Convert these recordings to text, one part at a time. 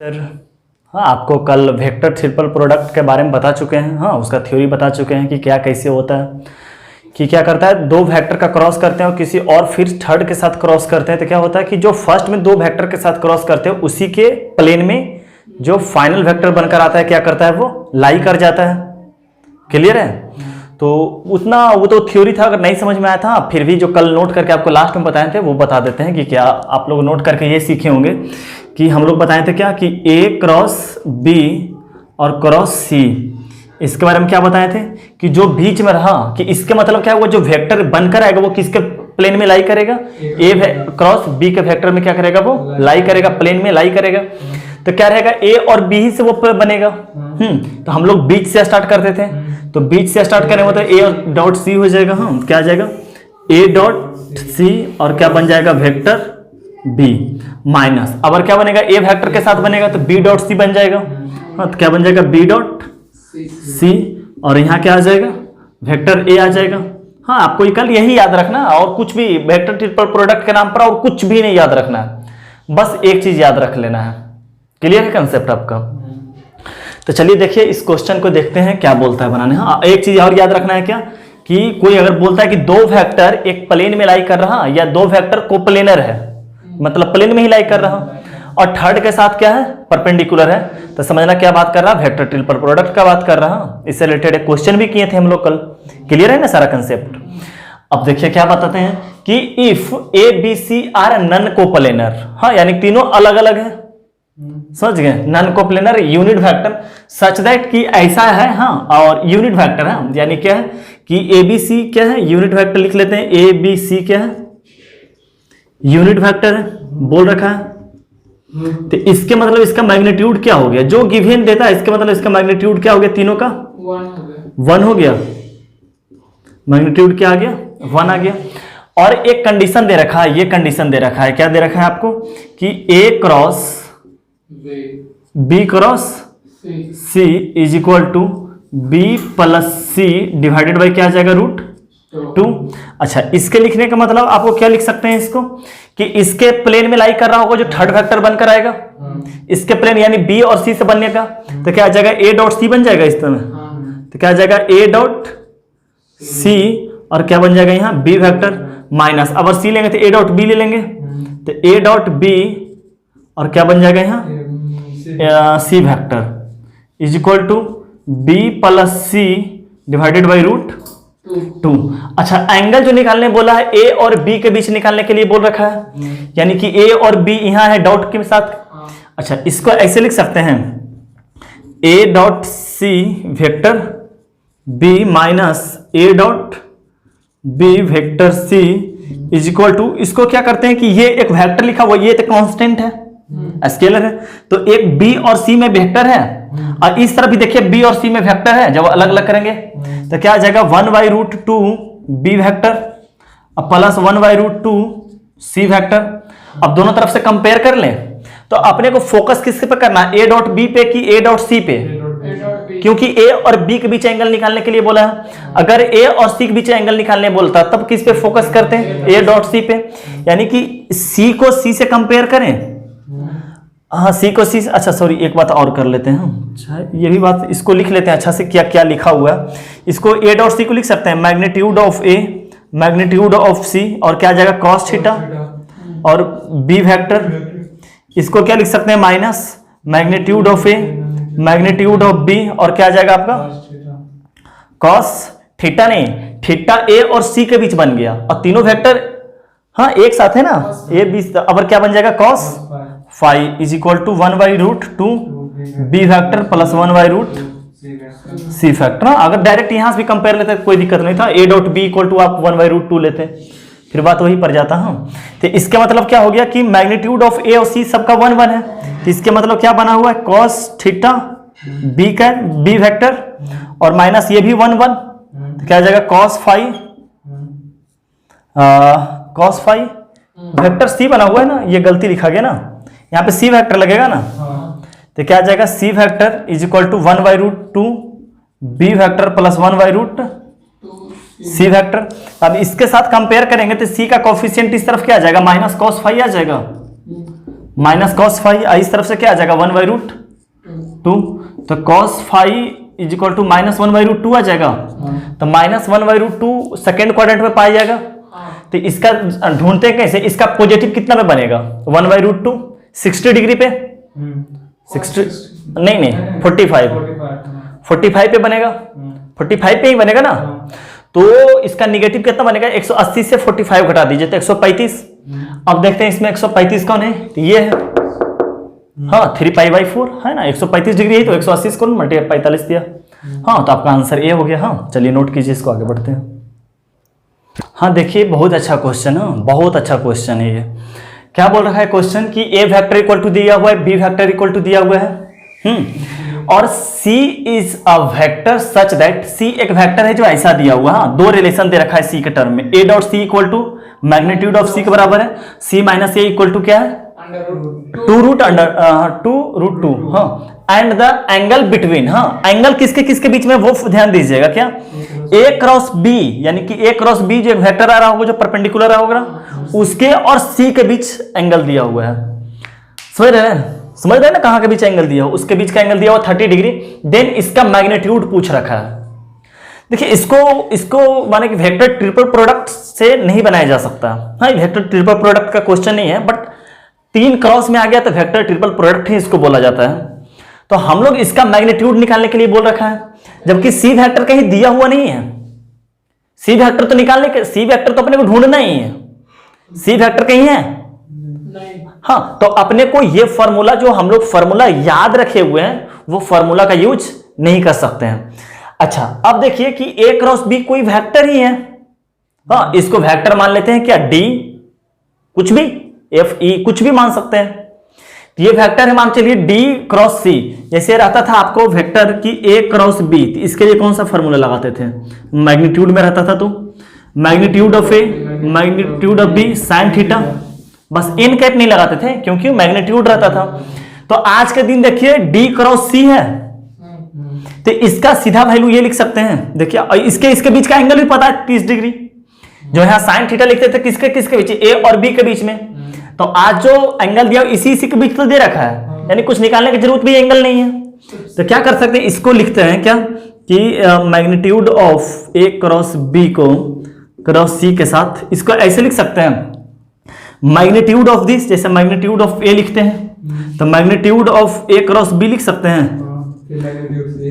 Sir हाँ, आपको कल वेक्टर ट्रिपल प्रोडक्ट के बारे में बता चुके हैं। हाँ, उसका थ्योरी बता चुके हैं कि क्या कैसे होता है, कि क्या करता है, दो वेक्टर का क्रॉस करते हैं और किसी और फिर थर्ड के साथ क्रॉस करते हैं तो क्या होता है कि जो फर्स्ट में दो वेक्टर के साथ क्रॉस करते हैं उसी के प्लेन में जो फाइनल वेक्टर बनकर आता है क्या करता है, वो लाई कर जाता है। क्लियर है? तो उतना वो तो थ्योरी था, अगर नहीं समझ में आया था फिर भी जो कल नोट करके आपको लास्ट में बताए थे वो बता देते हैं कि क्या आप लोग नोट करके ये सीखे होंगे कि हम लोग बताए थे क्या कि A क्रॉस B और क्रॉस C, इसके बारे में क्या बताए थे कि जो बीच में रहा कि इसके मतलब क्या, वो जो वेक्टर बनकर आएगा वो किसके प्लेन में लाई करेगा, A क्रॉस B के वेक्टर में क्या करेगा, वो लाई करेगा, प्लेन में लाई करेगा। तो क्या रहेगा, A और B ही से वो बनेगा। तो हम लोग बीच से स्टार्ट करते थे, तो बीच से स्टार्ट करने में तो A डॉट C हो जाएगा। हाँ, क्या आ जाएगा A डॉट C और क्या बन जाएगा वेक्टर B माइनस, अब क्या बनेगा, A वेक्टर के साथ बनेगा तो B डॉट C बन जाएगा। हाँ, तो क्या बन जाएगा B डॉट C और यहाँ क्या आ जाएगा, वेक्टर A आ जाएगा। हाँ, आपको कल यही याद रखना और कुछ भी वेक्टर ट्रिपल प्रोडक्ट के नाम पर और कुछ भी नहीं याद रखना है, बस एक चीज याद रख लेना है। क्लियर है कंसेप्ट आपका? तो चलिए देखिए इस क्वेश्चन को देखते हैं क्या बोलता है बनाने। हाँ, एक चीज और याद रखना है क्या कि कोई अगर बोलता है कि दो वेक्टर एक प्लेन में लाई कर रहा या दो वेक्टर कोप्लेनर है, मतलब प्लेन में ही लाई कर रहा और थर्ड के साथ क्या है, परपेंडिकुलर है, तो समझना क्या बात कर रहा, वेक्टर ट्रिपल प्रोडक्ट का बात कर रहा। इससे रिलेटेड एक क्वेश्चन भी किए थे हम लोग कल। क्लियर है ना सारा कंसेप्ट? अब देखिए क्या बताते हैं कि if A B C are non coplanar, हाँ यानी तीनों अलग अलग है, समझ गए, non coplanar unit vector such that कि ऐसा है। हाँ, और यूनिट वेक्टर है यानी क्या है कि ए बी सी क्या है, यूनिट वेक्टर लिख लेते हैं, ए बी सी क्या है, यूनिट वेक्टर है, बोल रखा है। तो इसके मतलब इसका मैग्नीट्यूड क्या हो गया, जो गिवन देता है इसके मतलब इसका मैग्नीट्यूड क्या हो गया, तीनों का 1 हो गया, मैग्नीट्यूड क्या आ गया, 1 आ गया। और एक कंडीशन दे रखा है, ये कंडीशन दे रखा है, क्या दे रखा है आपको कि A cross B cross C is equal to B plus C divided by क्या आ जाएगा, √2। अच्छा, इसके लिखने का मतलब आपको क्या लिख सकते हैं इसको कि इसके प्लेन में लाई कर रहा होगा जो थर्ड वेक्टर बनकर आएगा, इसके प्लेन यानी B और C से बनने का, तो क्या आ जाएगा A डॉट C बन जाएगा इस तरह। तो क्या आ जाएगा A डॉट C और क्या बन जाएगा यहाँ B वेक्टर माइनस, अब C लेंगे तो A डॉट B ले लेंगे, तो A डॉट B और क्या बन जाएगा यहाँ C vector is equal to B plus C divided by √2। अच्छा, एंगल जो निकालने बोला है A और B के बीच निकालने के लिए बोल रखा है, यानी कि A और B यहाँ है डॉट के साथ। अच्छा, इसको ऐसे लिख सकते हैं A dot C vector B minus A dot B vector C is equal to, इसको क्या करते हैं कि ये एक वेक्टर लिखा हुआ, ये तो कांस्टेंट है, स्केलर है, तो एक B और C में वेक्टर है और इस तरफ भी देखिए B और C में वेक्टर है। जब अलग अलग करेंगे तो क्या आ जाएगा 1/√2 B वेक्टर अब प्लस 1/√2 C वेक्टर। अब दोनों तरफ से कंपेयर कर लें तो अपने को फोकस किसके पे करना है, A डॉट B पे कि A डॉट C पे, क्योंकि A और B के बीच एंगल निकालने के लिए बोला है। अगर A और C के बीच एंगल निकालने बोलता तब किस पे फोकस करते हैं, A डॉट C पे, यानी कि C को C से कंपेयर करें। हाँ, C को C, अच्छा सॉरी एक बात और कर लेते हैं, अच्छा ये भी बात इसको लिख लेते हैं अच्छा से, क्या क्या लिखा हुआ है इसको। A डॉट C को लिख सकते हैं magnitude of A magnitude of C और क्या आ जाएगा cos थीटा, और B वेक्टर इसको क्या लिख सकते हैं minus magnitude of A magnitude of B और क्या आ जाएगा आपका cos थीटा, नहीं थीटा A और C के बीच बन गया और तीनों वेक्टर हाँ एक साथ है ना, A B, अब क्या बन जाएगा cos phi is equal to 1/√2 B vector plus 1/√C factor. अगर डायरेक्ट यहां से भी कंपेयर लेते कोई दिक्कत नहीं था, A dot B equal to आप 1/√2 लेते फिर बात वही पड़ जाता। हाँ, तो इसके मतलब क्या हो गया कि मैग्नीट्यूड ऑफ A और C सबका 1 है, तो इसके मतलब क्या बना हुआ है cos थीटा B का B वेक्टर और माइनस ये भी 1 तो क्या आ जाएगा cos फाई वेक्टर C बना हुआ है ना, ये गलती लिखा गया ना, यहाँ पे C वेक्टर लगेगा ना, तो क्या आ जाएगा C vector is equal to 1/√2 B vector plus 1/√C vector. अब इसके साथ कंपेयर करेंगे तो C का कोफिशिएंट इस तरफ क्या आ जाएगा, माइनस cos फाई आ जाएगा, माइनस कॉस फाइव, इस तरफ से क्या आ जाएगा 1/√2, तो cos phi is equal to -1/√2 आ जाएगा। तो -1/√2 सेकेंड क्वाड्रेंट में पाया जाएगा। तो इसका ढूंढते हैं कैसे, इसका पॉजिटिव कितना में बनेगा 1/√2 60 डिग्री पे 60 नहीं 45 पे बनेगा, 45 पे ही बनेगा ना। तो इसका निगेटिव कितना बनेगा 180 से 45 घटा दीजिए तो 135। अब देखते हैं इसमें 135 कौन है, तो ये है हाँ 3π/4 है ना, 135 डिग्री है तो 180 को मल्टीप्लाई 45 दिया। हाँ तो आपका आंसर ए हो गया। हाँ चलिए नोट कीजिए इसको, आगे बढ़ते हैं। हाँ देखिए बहुत अच्छा क्वेश्चन है, बहुत अच्छा क्वेश्चन है ये। क्या बोल रहा है क्वेश्चन कि ए वेक्टर इक्वल टू दिया हुआ है, बी वेक्टर इक्वल टू दिया हुआ है और C is a vector such that, C एक वेक्टर है जो ऐसा दिया हुआ है। हाँ दो रिलेशन दे रखा है सी के टर्म में, A dot C equal to magnitude of C के बराबर है, C minus A equal to क्या है 2√2 हाँ एंड द एंगल बिटवीन, हाँ एंगल किसके किसके बीच में वो ध्यान दीजिएगा क्या, ए क्रॉस बी, यानी कि ए क्रॉस बी जो वेक्टर आ रहा होगा जो परपेंडिकुलर आ होगा उसके और सी के बीच एंगल दिया हुआ है। समझ रहे हैं ना कहां के बीच एंगल दिया हो, उसके बीच का एंगल दिया हुआ 30 डिग्री। देन इसका मैग्नीट्यूड पूछ रखा है। देखिए इसको माने कि वेक्टर ट्रिपल प्रोडक्ट से नहीं बनाया जा सकता। हाँ वेक्टर ट्रिपल प्रोडक्ट का क्वेश्चन नहीं है, बट 3 क्रॉस में आ गया तो वेक्टर ट्रिपल प्रोडक्ट ही इसको बोला जाता है। तो हम लोग इसका मैग्नीट्यूड निकालने के लिए बोल रखा है, जबकि सी वेक्टर कहीं दिया हुआ नहीं है। सी वेक्टर तो निकालने के, सी वेक्टर तो अपने को ढूंढना ही है। सी वेक्टर कहीं है नहीं। हाँ तो अपने को ये फॉर्मूला जो हम लोग फॉर्मूला याद रखे हुए हैं वो फॉर्मूला का यूज नहीं कर सकते हैं। अच्छा अब देखिए कि ए क्रॉस बी कोई वेक्टर ही है। हाँ इसको वेक्टर मान लेते हैं क्या, डी कुछ भी एफ ई कुछ भी मान सकते हैं। ये वेक्टर है, मान चलिए डी क्रॉस सी। जैसे रहता था आपको वेक्टर की ए क्रॉस बी, इसके लिए कौन सा फॉर्मूला लगाते थे, मैग्नीट्यूड में रहता था तो magnitude of A magnitude of B sine theta, बस इन कैप नहीं लगाते थे क्योंकि मैग्नीट्यूड रहता था। तो आज के दिन देखिए डी क्रॉस सी है तो इसका सीधा वैल्यू ये लिख सकते हैं। देखिए इसके बीच का एंगल भी पता है 30 डिग्री, जो यहां साइन थीटा लिखते थे किसके किसके बीच, ए और बी के बीच में। तो आज जो एंगल दिया इसी के बीच तो दे रखा है, यानी कुछ निकालने की जरूरत भी एंगल नहीं है। तो क्या कर सकते हैं, इसको लिखते हैं क्या कि magnitude of A cross B को क्रॉस सी के साथ इसको ऐसे लिख सकते हैं, मैग्नीट्यूड ऑफ दिस, जैसे मैग्नीट्यूड ऑफ ए लिखते हैं तो magnitude of A cross B लिख सकते हैं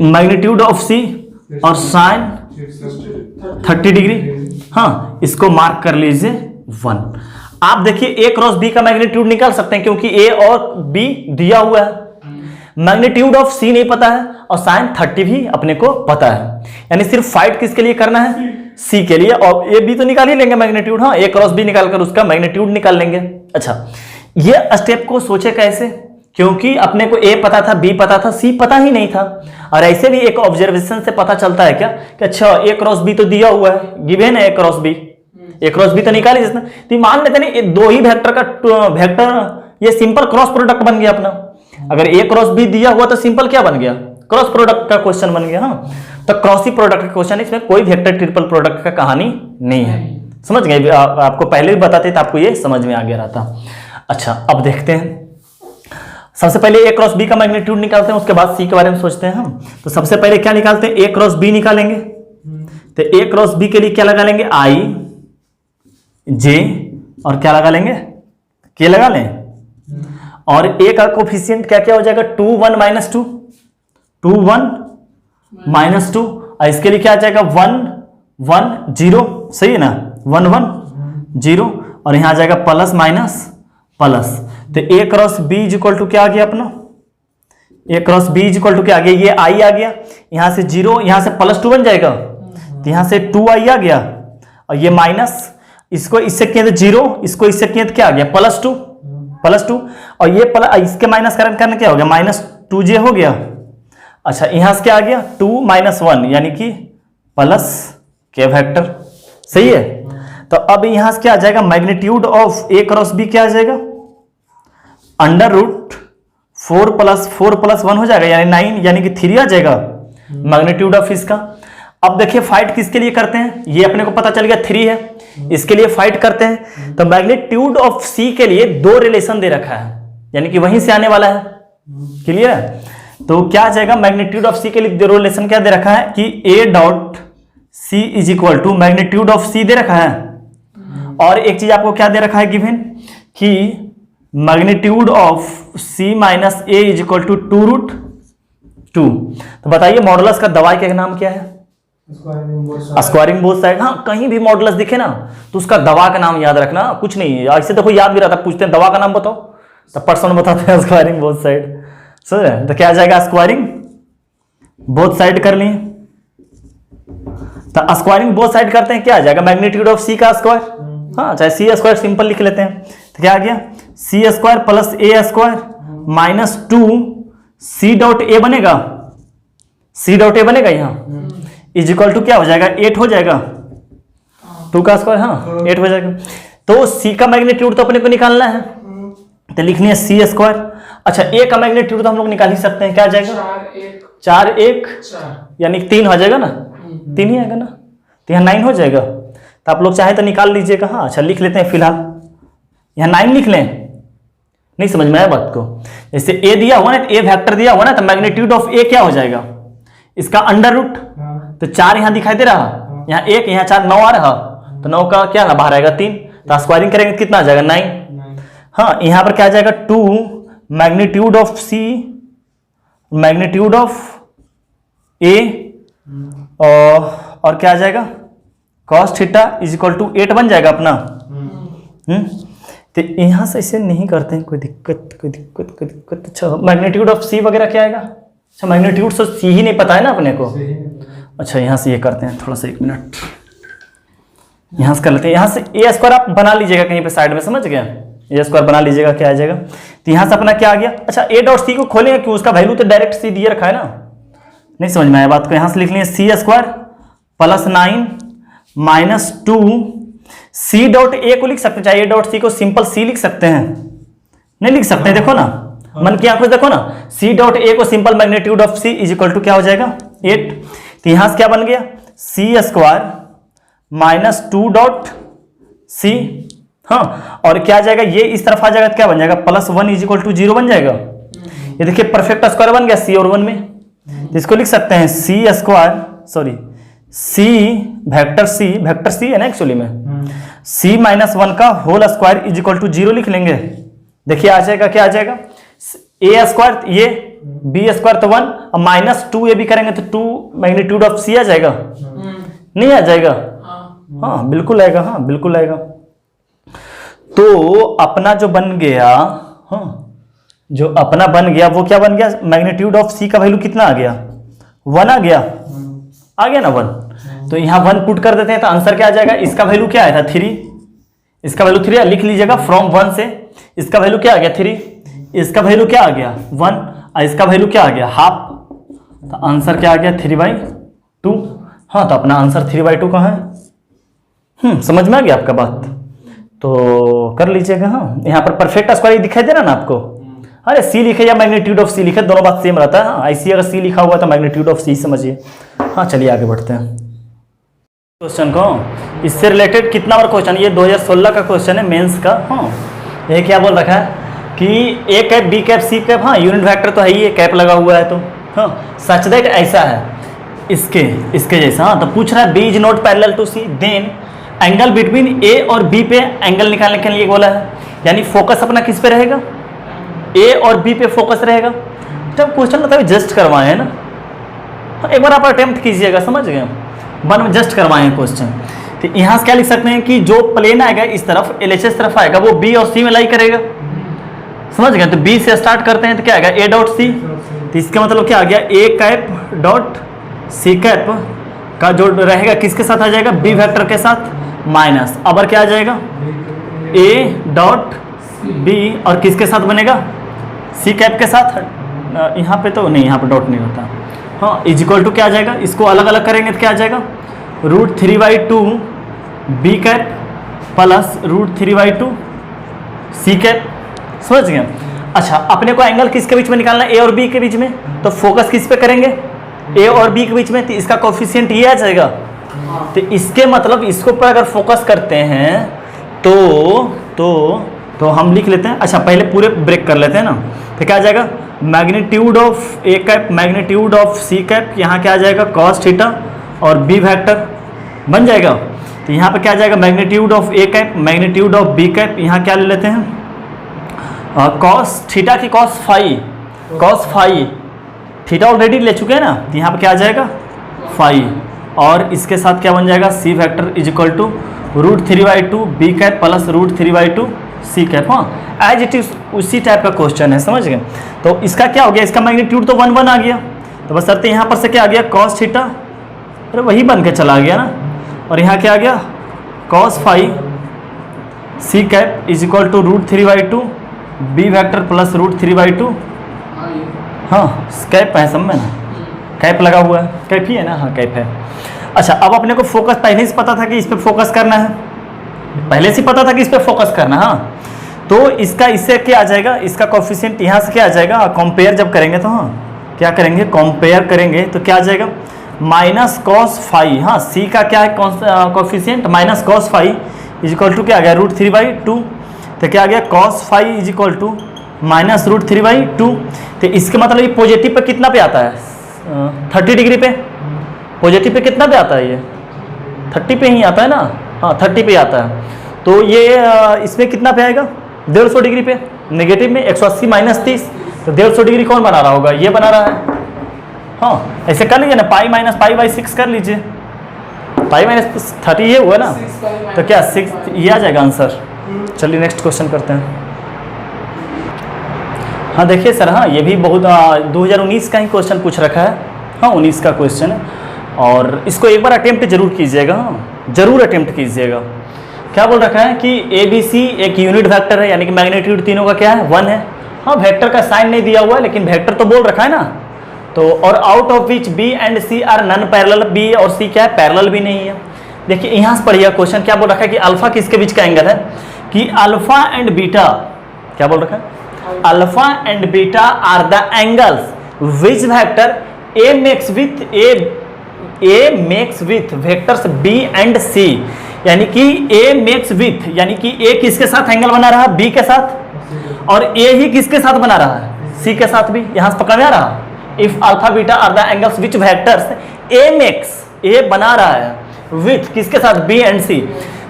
मैग्नीट्यूड ऑफ सी और साइन 30 डिग्री। हाँ इसको मार्क कर लीजिए 1। आप देखिए ए क्रॉस बी का मैग्नीट्यूड निकाल सकते हैं क्योंकि ए और बी दिया हुआ है। मैग्नीट्यूड ऑफ सी नहीं पता है और साइन 30 भी अपने को पता है, यानी सिर्फ फाइट किसके लिए करना है, सी के लिए। और ए बी तो निकाल ही लेंगे मैग्नीट्यूड, हाँ ए क्रॉस बी निकालकर उसका मैग्नीट्यूड निकाल लेंगे। अच्छा ये स्टेप को सोचे कैसे, क्योंकि अपने को ए पता था, बी पता था, सी पता ही नहीं था। और ऐसे भी एक ऑब्जर्वेशन से पता चलता है क्या कि अच्छा ए क्रॉस बी तो दिया हुआ है, गिवन है A cross B, A cross B तो निकाल ही। तो मान लेते नहीं दो ही वेक्टर का वेक्टर ये सिंपल क्रॉस प्रोडक्ट बन गया अपना। अगर ए क्रॉस बी दिया हुआ तो सिंपल क्या बन गया, क्रॉस प्रोडक्ट का क्वेश्चन बन गया। हाँ तो क्रॉस ही प्रोडक्ट का क्वेश्चन, इसमें कोई वेक्टर ट्रिपल प्रोडक्ट का कहानी नहीं है। समझ गए, आपको पहले भी बताते तो आपको ये समझ में आ गया रहता। अच्छा अब देखते हैं, सबसे पहले ए क्रॉस बी का मैग्नीट्यूड निकालते हैं, उसके बाद सी के बारे में सोचते हैं हम। तो सबसे पहले क्या निकालते हैं, ए क्रॉस बी निकालेंगे। तो ए क्रॉस बी के लिए क्या लगा लेंगे, आई जे और क्या लगा लेंगे, के लगा लें। और ए का कोफिशिएंट क्या क्या हो जाएगा, 2 1 -2 2 1 -2 और इसके लिए क्या आ जाएगा 1 1 0, सही है ना, 1 1 0 और यहां आ जाएगा प्लस माइनस प्लस। तो A cross B is equal to क्या आ गया अपना, A cross B is equal to क्या आ गया, ये आई आ गया, यहां से 0 यहां से +2 बन जाएगा, तो यहां से 2i आ गया और ये माइनस, इसको इससे किए तो 0, इसको इससे किए तो क्या आ गया +2 और ये इसके माइनस करने क्या हो गया -2j हो गया। अच्छा यहां से क्या आ गया 2 -1 यानी कि प्लस के वेक्टर, सही है। तो अब यहां से क्या आ जाएगा, magnitude of A cross B क्या आ जाएगा, √4 + 4 + 1 हो जाएगा यानी 9 यानी कि 3 आ जाएगा मैग्नीट्यूड ऑफ इसका। अब देखिए फाइट किसके लिए करते हैं, ये अपने को पता चल गया 3 है, इसके लिए फाइट करते हैं। तो मैग्नीट्यूड ऑफ सी के लिए 2 रिलेशन दे रखा है, यानी कि वहीं से आने वाला है। क्लियर है? तो क्या आ जाएगा, मैग्नीट्यूड ऑफ सी के लिए रिलेशन क्या दे रखा है कि A dot C is equal to magnitude of C दे रखा है, और एक चीज आपको क्या दे रखा है गिवन कि magnitude of C minus A is equal to 2√2। तो बताइए मॉडुलस का दवाई का नाम क्या है? Squaring both side. हाँ, कहीं भी मॉडुलस दिखे ना तो उसका दवा का नाम याद रखना, कुछ नहीं ऐसे तो कोई याद भी रहता, पूछते हैं दवा का नाम बताओ तो पर्सन बताते हैं स्क्वायरिंग बोथ साइड। समझ रहे? तो क्या आ जाएगा, स्क्वायरिंग बोथ साइड कर लिए। तो स्क्वायरिंग बोथ साइड करते हैं, क्या आ जाएगा, मैग्नीट्यूड ऑफ सी का स्क्वायर। हाँ, चाहे सी स्क्वायर सिंपल लिख लेते हैं। तो क्या आ गया, C square plus A square minus 2 C dot A बनेगा, सी डॉट ए बनेगा यहाँ इज इक्वल टू क्या हो जाएगा, 8 हो जाएगा, 2 का स्क्वायर, हाँ 8 हो जाएगा। तो सी का मैग्नीट्यूड तो अपने को निकालना है, तो लिखनी है सी स्क्वायर। अच्छा, ए का मैग्नीट्यूड तो हम लोग निकाल ही सकते हैं, क्या आ जाएगा, 4 1 यानी 3 हो जाएगा ना, 3 ही आएगा ना, तो यहाँ 9 हो जाएगा। तो आप लोग चाहे तो निकाल लीजिएगा। हाँ, अच्छा लिख लेते हैं फिलहाल, यहाँ 9 लिख लें। नहीं समझ में आया बात को? जैसे ए दिया हुआ ना, ए वेक्टर दिया हुआ ना, तो मैग्नीट्यूड ऑफ ए क्या हो जाएगा, इसका अंडर रूट। तो 4 यहाँ दिखाई दे रहा, यहाँ 1 यहाँ 4, 9 आ रहा, तो 9 का क्या ना बाहर आएगा 3, तो स्क्वायरिंग करेंगे तो कितना आ जाएगा, 9। हाँ, यहाँ पर क्या आ जाएगा, 2 magnitude of C magnitude of A और क्या आ जाएगा, cos theta is equal to 8 बन जाएगा अपना। तो यहाँ से इसे नहीं करते हैं, कोई दिक्कत। अच्छा, मैग्नीट्यूड ऑफ सी वगैरह क्या आएगा, अच्छा मैग्नीट्यूड तो सी ही नहीं पता है ना अपने को। अच्छा, यहाँ से ये करते हैं, थोड़ा सा 1 मिनट यहाँ से कर लेते हैं। यहाँ से ए स्क्वायर आप बना लीजिएगा कहीं पे साइड में, समझ गया, ए स्क्वायर बना लीजिएगा, क्या आ जाएगा। तो यहाँ से अपना क्या आ गया, अच्छा ए डॉट सी को खोलेंगे क्यों, उसका वैल्यू तो डायरेक्ट सी दिए रखा है ना। नहीं समझ में आया बात को, यहाँ से लिख लिए C square plus 9 minus 2 C dot A को लिख सकते हैं, चाहे ए डॉट सी को सिंपल सी लिख सकते हैं, नहीं लिख सकते हैं, देखो ना मन की आंखों से देखो ना, सी डॉट ए को simple magnitude of C is equal to क्या हो जाएगा, 8। तो यहां से क्या बन गया, C square minus 2 dot C. हाँ, और क्या आ जाएगा, ये इस तरफ आ जाएगा तो क्या बन जाएगा, प्लस 1 इज इक्वल टू 0 बन जाएगा। ये देखिए परफेक्ट स्क्वायर बन गया सी और 1 में, तो इसको लिख सकते हैं C square, sorry C vector C है ना एक्चुअली में, सी माइनस 1 का whole square is equal to 0 लिख लेंगे। देखिए आ जाएगा, क्या आ जाएगा, ए स्क्वायर ये बी स्क्वायर तो 1 और माइनस 2 ये भी करेंगे तो 2 मैग्नीट्यूड ऑफ सी आ जाएगा, नहीं आ जाएगा, हाँ बिल्कुल आएगा, हाँ बिल्कुल आएगा। तो अपना जो बन गया, हाँ जो अपना बन गया वो क्या बन गया, मैग्नीट्यूड ऑफ सी का वैल्यू कितना आ गया, 1 आ गया, आ गया ना 1। तो यहाँ 1 पुट कर देते हैं तो आंसर क्या आ जाएगा, इसका वैल्यू क्या आया था 3, इसका वैल्यू 3 लिख लीजिएगा फ्रॉम 1 से, इसका वैल्यू क्या आ गया 3, इसका वैल्यू क्या आ गया 1 और इसका वैल्यू क्या आ गया हाफ। तो आंसर क्या आ गया 3/2। हाँ, तो अपना आंसर 3/2 कहाँ है, समझ में आ गया आपका बात, तो कर लीजिएगा। हाँ, यहाँ पर परफेक्ट स्क्वायर दिखाई दे रहा ना आपको, अरे सी लिखे या मैग्नीट्यूड ऑफ सी लिखे दोनों बात सेम रहता है। हाँ, ऐसी अगर सी लिखा हुआ तो मैग्नीट्यूड ऑफ सी समझिए। हाँ चलिए आगे बढ़ते हैं क्वेश्चन को, इससे रिलेटेड कितना बार क्वेश्चन, ये 2016 का क्वेश्चन है मेंस का। हाँ, ये क्या बोल रखा है कि A cap B cap C cap, हाँ यूनिट वेक्टर तो है ही, कैप लगा हुआ है तो हाँ सच दैट ऐसा है इसके जैसा। हाँ, तो पूछ रहा है B is not parallel to C, then angle between A और बी पे एंगल निकालने के लिए बोला है, यानी फोकस अपना किस पे रहेगा, ए और बी पे फोकस रहेगा। जब क्वेश्चन मतलब जस्ट करवाए हैं ना, एक बार आप अटेम्प्ट कीजिएगा, समझ गए, वन में जस्ट करवाए हैं क्वेश्चन। तो यहाँ से क्या लिख सकते हैं कि जो प्लेन आएगा इस तरफ एलएचएस तरफ आएगा वो बी और सी में लाई करेगा, समझ गए। तो बी से स्टार्ट करते हैं तो क्या आएगा ए डॉट सी, तो इसका मतलब क्या आ गया A cap dot C cap का जो रहेगा किसके साथ आ जाएगा, बी वेक्टर के साथ माइनस, अब क्या आ जाएगा ए डॉट बी और किसके साथ बनेगा, सी कैप के साथ। यहाँ पे तो नहीं, यहाँ पे डॉट नहीं होता। हाँ, इज इक्वल टू क्या आ जाएगा, इसको अलग अलग करेंगे तो क्या आ जाएगा, √3/2 B cap plus √3/2 C cap, समझ गए। अच्छा, अपने को एंगल किसके बीच में निकालना है, ए और बी के बीच में, तो फोकस किस पे करेंगे, ए और बी के बीच में, तो इसका कोफिशिएंट ये आ जाएगा। तो इसके मतलब इसको पर अगर फोकस करते हैं तो तो हम लिख लेते हैं। अच्छा पहले पूरे ब्रेक कर लेते हैं ना। तो क्या आ जाएगा, magnitude of A cap magnitude of C cap, यहाँ क्या आ जाएगा कॉस थीटा और बी वेक्टर बन जाएगा। तो यहाँ पे क्या आ जाएगा, magnitude of A cap magnitude of B cap, यहाँ क्या ले लेते हैं कॉस थीटा की कॉस फाई थीटा ऑलरेडी ले चुके हैं ना। तो यहाँ पे क्या आ जाएगा फाई, और इसके साथ क्या बन जाएगा C vector is equal to √3/2 B cap plus √3/2 C cap. हाँ एज इट इज उसी टाइप का क्वेश्चन है, समझ गए। तो इसका क्या हो गया, इसका मैग्नीट्यूड तो 1 आ गया, तो बस करते यहाँ पर से क्या आ गया कॉस थीटा, अरे वही बन के चला गया ना। और यहाँ क्या आ गया cos phi C cap is equal to √3/2 B vector plus √3/2। हाँ कैप है सब में ना, कैप लगा हुआ है, कैप ही है ना, हाँ कैप है। अच्छा अब अपने को फोकस पहले से पता था कि इस पर फोकस करना है, पहले से पता था कि इस पर फोकस करना है। हाँ तो इसका इससे क्या आ जाएगा, इसका कोफिशिएंट यहाँ से क्या आ जाएगा, कंपेयर जब करेंगे तो हाँ क्या करेंगे कंपेयर करेंगे तो क्या आ जाएगा माइनस कॉस फाई। हाँ सी का क्या है coefficient minus cos phi is equal to क्या आ गया √3/2। तो क्या आ गया cos phi is equal to minus √3/2। तो इसके मतलब ये पॉजिटिव पे कितना पे आता है 30 डिग्री पे, पॉजिटिव पे कितना पे आता है, ये 30 पे ही आता है ना। हाँ 30 पे आता है, तो ये इसमें कितना पे आएगा 150 डिग्री पे, नेगेटिव में 180 माइनस 30, तो 150 डिग्री कौन बना रहा होगा, ये बना रहा है। हाँ ऐसे कर लीजिए ना, पाई माइनस पाई/6 कर लीजिए, पाई माइनस 30 ये हुआ ना, तो क्या 6 ये आ जाएगा आंसर। चलिए नेक्स्ट क्वेश्चन करते हैं। हाँ देखिए सर, हाँ ये भी बहुत 2019 का ही क्वेश्चन पूछ रखा है। हाँ 19 का क्वेश्चन है, और इसको एक बार अटेम्प्ट जरूर कीजिएगा, हाँ जरूर अटेम्प्ट कीजिएगा। क्या बोल रखा है कि ए बी सी एक यूनिट वेक्टर है, यानी कि मैग्नीट्यूड तीनों का क्या है 1 है। हाँ वेक्टर का साइन नहीं दिया हुआ है, लेकिन वेक्टर तो बोल रखा है ना। तो और out of which B and C are non parallel, B और सी क्या है पैरेलल भी नहीं है। देखिए यहाँ से पढ़िएगा क्वेश्चन, क्या बोल रखा है कि अल्फा किसके बीच का एंगल है, कि अल्फा एंड बीटा, क्या बोल रखा है alpha and beta are the angles which vector A makes with vectors B and C, यानी कि ए मेक्स विथ, यानी कि ए किसके साथ एंगल बना रहा है बी के साथ, और ए ही किसके साथ बना रहा है सी के साथ भी। यहां से पकड़ में आ रहा, if alpha beta are the angles which vectors A makes, A बना रहा है विथ किसके साथ बी एंड सी,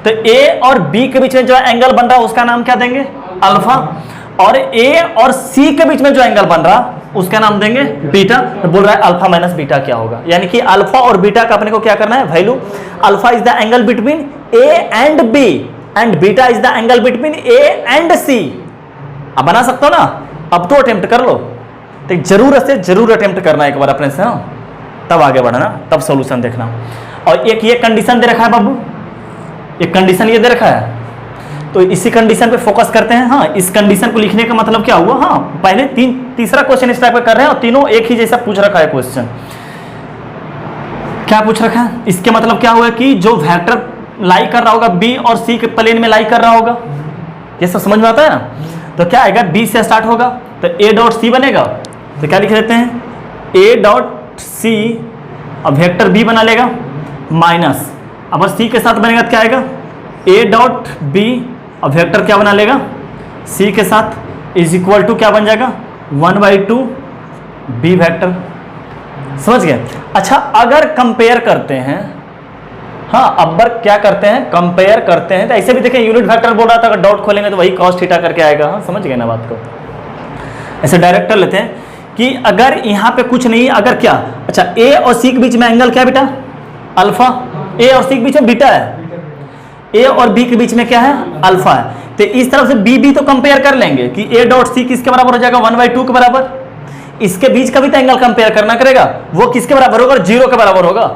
तो ए और बी के बीच में जो एंगल बन रहा है उसका नाम क्या देंगे अल्फा, और ए और सी के बीच में जो एंगल बन रहा उसका नाम देंगे बीटा। तो बोल रहा है अल्फा माइनस बीटा क्या होगा, यानी कि अल्फा और बीटा का अपने को क्या करना है value. Alpha is the angle between A and B and beta is the angle between A and C. अब बना सकते हो ना, अब तो अटेम्प्ट कर लो, तो जरूर अटेम्प्ट करना एक बार अपने से, तब आगे बढ़ना, तब सोल्यूशन देखना। और एक ये कंडीशन दे रखा है बाबू, एक कंडीशन ये दे रखा है, तो इसी कंडीशन पे फोकस करते हैं। हाँ इस कंडीशन को लिखने का मतलब क्या हुआ, हाँ पहले तीसरा क्वेश्चन इस टाइप का कर रहे हैं और तीनों एक ही जैसा पूछ रखा है क्वेश्चन। क्या पूछ रखा है, इसके मतलब क्या हुआ कि जो वेक्टर लाई कर रहा होगा बी और सी के प्लेन में लाई कर रहा होगा, ये सब समझ में आता है ना। तो क्या आएगा बी से स्टार्ट होगा तो ए डॉट सी बनेगा, तो क्या लिख देते हैं ए डॉट सी, अब वेक्टर बी बना लेगा माइनस, अब सी के साथ बनेगा तो क्या आएगा ए डॉट बी, अब वेक्टर क्या बना लेगा सी के साथ इज इक्वल टू क्या बन जाएगा 1/2 बी वेक्टर। समझ गए। अच्छा अगर कंपेयर करते हैं, हाँ अब क्या करते हैं कंपेयर करते हैं, तो ऐसे भी देखें यूनिट वेक्टर बोल रहा था, अगर डॉट खोलेंगे तो वही कॉस थीटा करके आएगा। हाँ समझ गए ना बात को, ऐसे डायरेक्ट कर लेते हैं कि अगर यहाँ पे कुछ नहीं, अगर क्या, अच्छा ए और सी के बीच में एंगल क्या बेटा अल्फा, ए और सी के बीच में बीटा है, ए और बी के बीच में क्या है अल्फा है, तो इस तरफ से बी तो कंपेयर कर लेंगे कि ए डॉट सी किसके बराबर हो जाएगा 1/2 के बराबर। इसके बीच का भी तो एंगल कंपेयर करना करेगा, वो किसके बराबर होगा 0 के बराबर होगा।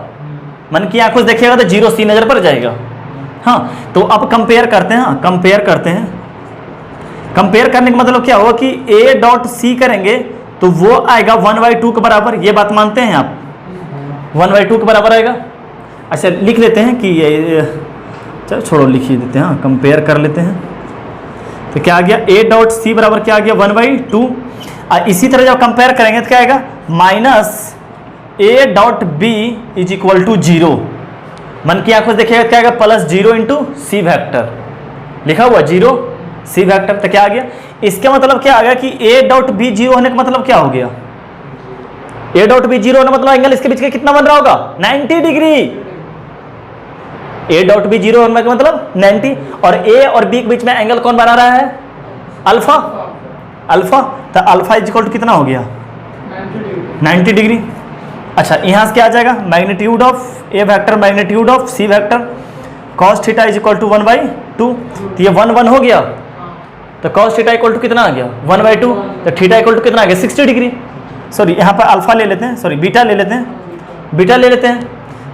मन की आंखों से देखिएगा तो 0 सी नजर पर जाएगा। हाँ तो अब कंपेयर करते हैं, हाँ कंपेयर करते हैं। कंपेयर करने का मतलब क्या होगा कि ए डॉट सी करेंगे तो वो आएगा 1/2 के बराबर, ये बात मानते हैं आप 1/2 के बराबर आएगा। अच्छा लिख लेते हैं कि ये, चलो छोड़ो लिख ही देते हैं, हाँ कंपेयर कर लेते हैं। तो क्या आ गया ए डॉट सी बराबर क्या आ गया 1/2। इसी तरह जब कंपेयर करेंगे तो क्या आएगा minus A dot B is equal to 0। मन की आंखों से देखिएगा क्या आएगा +0 इंटू सी वेक्टर, लिखा हुआ 0 सी वेक्टर, तो क्या आ गया, इसका मतलब क्या आ गया कि ए डॉट बी जीरो होने का मतलब क्या हो गया, ए डॉट बी जीरो होने मतलब एंगल इसके बीच का कितना बन रहा होगा, 90 degree. A dot B zero होने का मतलब 90, और ए और बी के बीच में एंगल कौन बना रहा है, अल्फा, अल्फा, तो अल्फा इज इक्वल टू कितना हो गया, 90 डिग्री। अच्छा यहां से क्या आ जाएगा, magnitude of A vector magnitude of C vector cos theta is equal to 1/2, तो ये 1 1 हो गया, तो cos थीटा इक्वल टू कितना आ गया 1/2, तो थीटा इक्वल टू कितना आ गया 60 डिग्री। सॉरी यहाँ पर अल्फा ले लेते हैं, सॉरी बीटा ले लेते हैं, बीटा ले लेते हैं,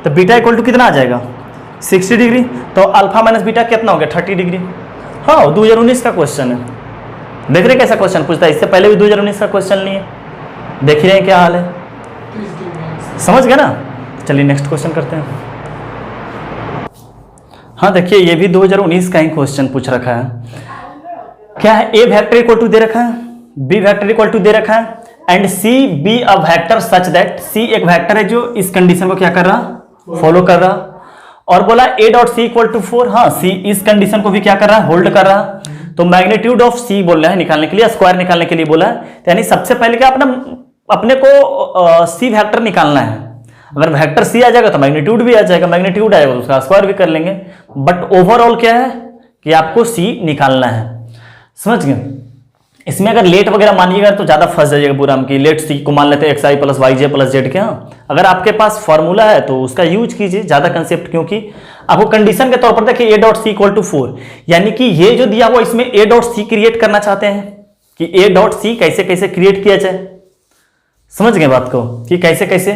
तो बीटा इक्वल टू कितना आ जाएगा 60 डिग्री, तो अल्फा माइनस बीटा कितना हो गया 30 डिग्री। हाँ 2019 का क्वेश्चन है, देख रहे कैसा क्वेश्चन पूछता है, इससे पहले भी 2019 का क्वेश्चन नहीं है, देख ही रहे हैं क्या हाल है, समझ गए ना। चलिए नेक्स्ट क्वेश्चन करते हैं। हाँ देखिए ये भी 2019 का ही क्वेश्चन पूछ रखा है, क्या है, ए वेक्टर इक्वल टू दे रखा है, बी वेक्टर इक्वल टू दे रखा है, and C be a vector such that, C एक वेक्टर है जो इस कंडीशन को क्या कर रहा, फॉलो कर रहा, और बोला A dot C equal to 4, हाँ सी इस कंडीशन को भी क्या कर रहा है, होल्ड कर रहा, तो मैग्नीट्यूड ऑफ सी बोल रहा है निकालने के लिए, स्क्वायर निकालने के लिए बोला है, यानी सबसे पहले क्या अपने को सी वेक्टर निकालना है, अगर वेक्टर सी आ जाएगा तो मैग्नीट्यूड भी आ जाएगा, मैग्नीट्यूड आएगा तो उसका स्क्वायर भी कर लेंगे, बट ओवरऑल क्या है कि आपको सी निकालना है, समझ गए। इसमें अगर लेट वगैरह मानिएगा तो ज्यादा फंस जाइएगा पूरा, हम की लेट सी को मान लेते हैं एक्स आई प्लस वाई जे प्लस जेड के, हाँ अगर आपके पास फॉर्मूला है तो उसका यूज कीजिए, ज्यादा कंसेप्ट, क्योंकि आपको कंडीशन के तौर पर देखिए A dot C equal to 4, यानी कि ये जो दिया हुआ इसमें ए डॉट सी क्रिएट करना चाहते हैं कि ए डॉट सी कैसे कैसे क्रिएट किया जाए, समझ गए बात को, कि कैसे कैसे,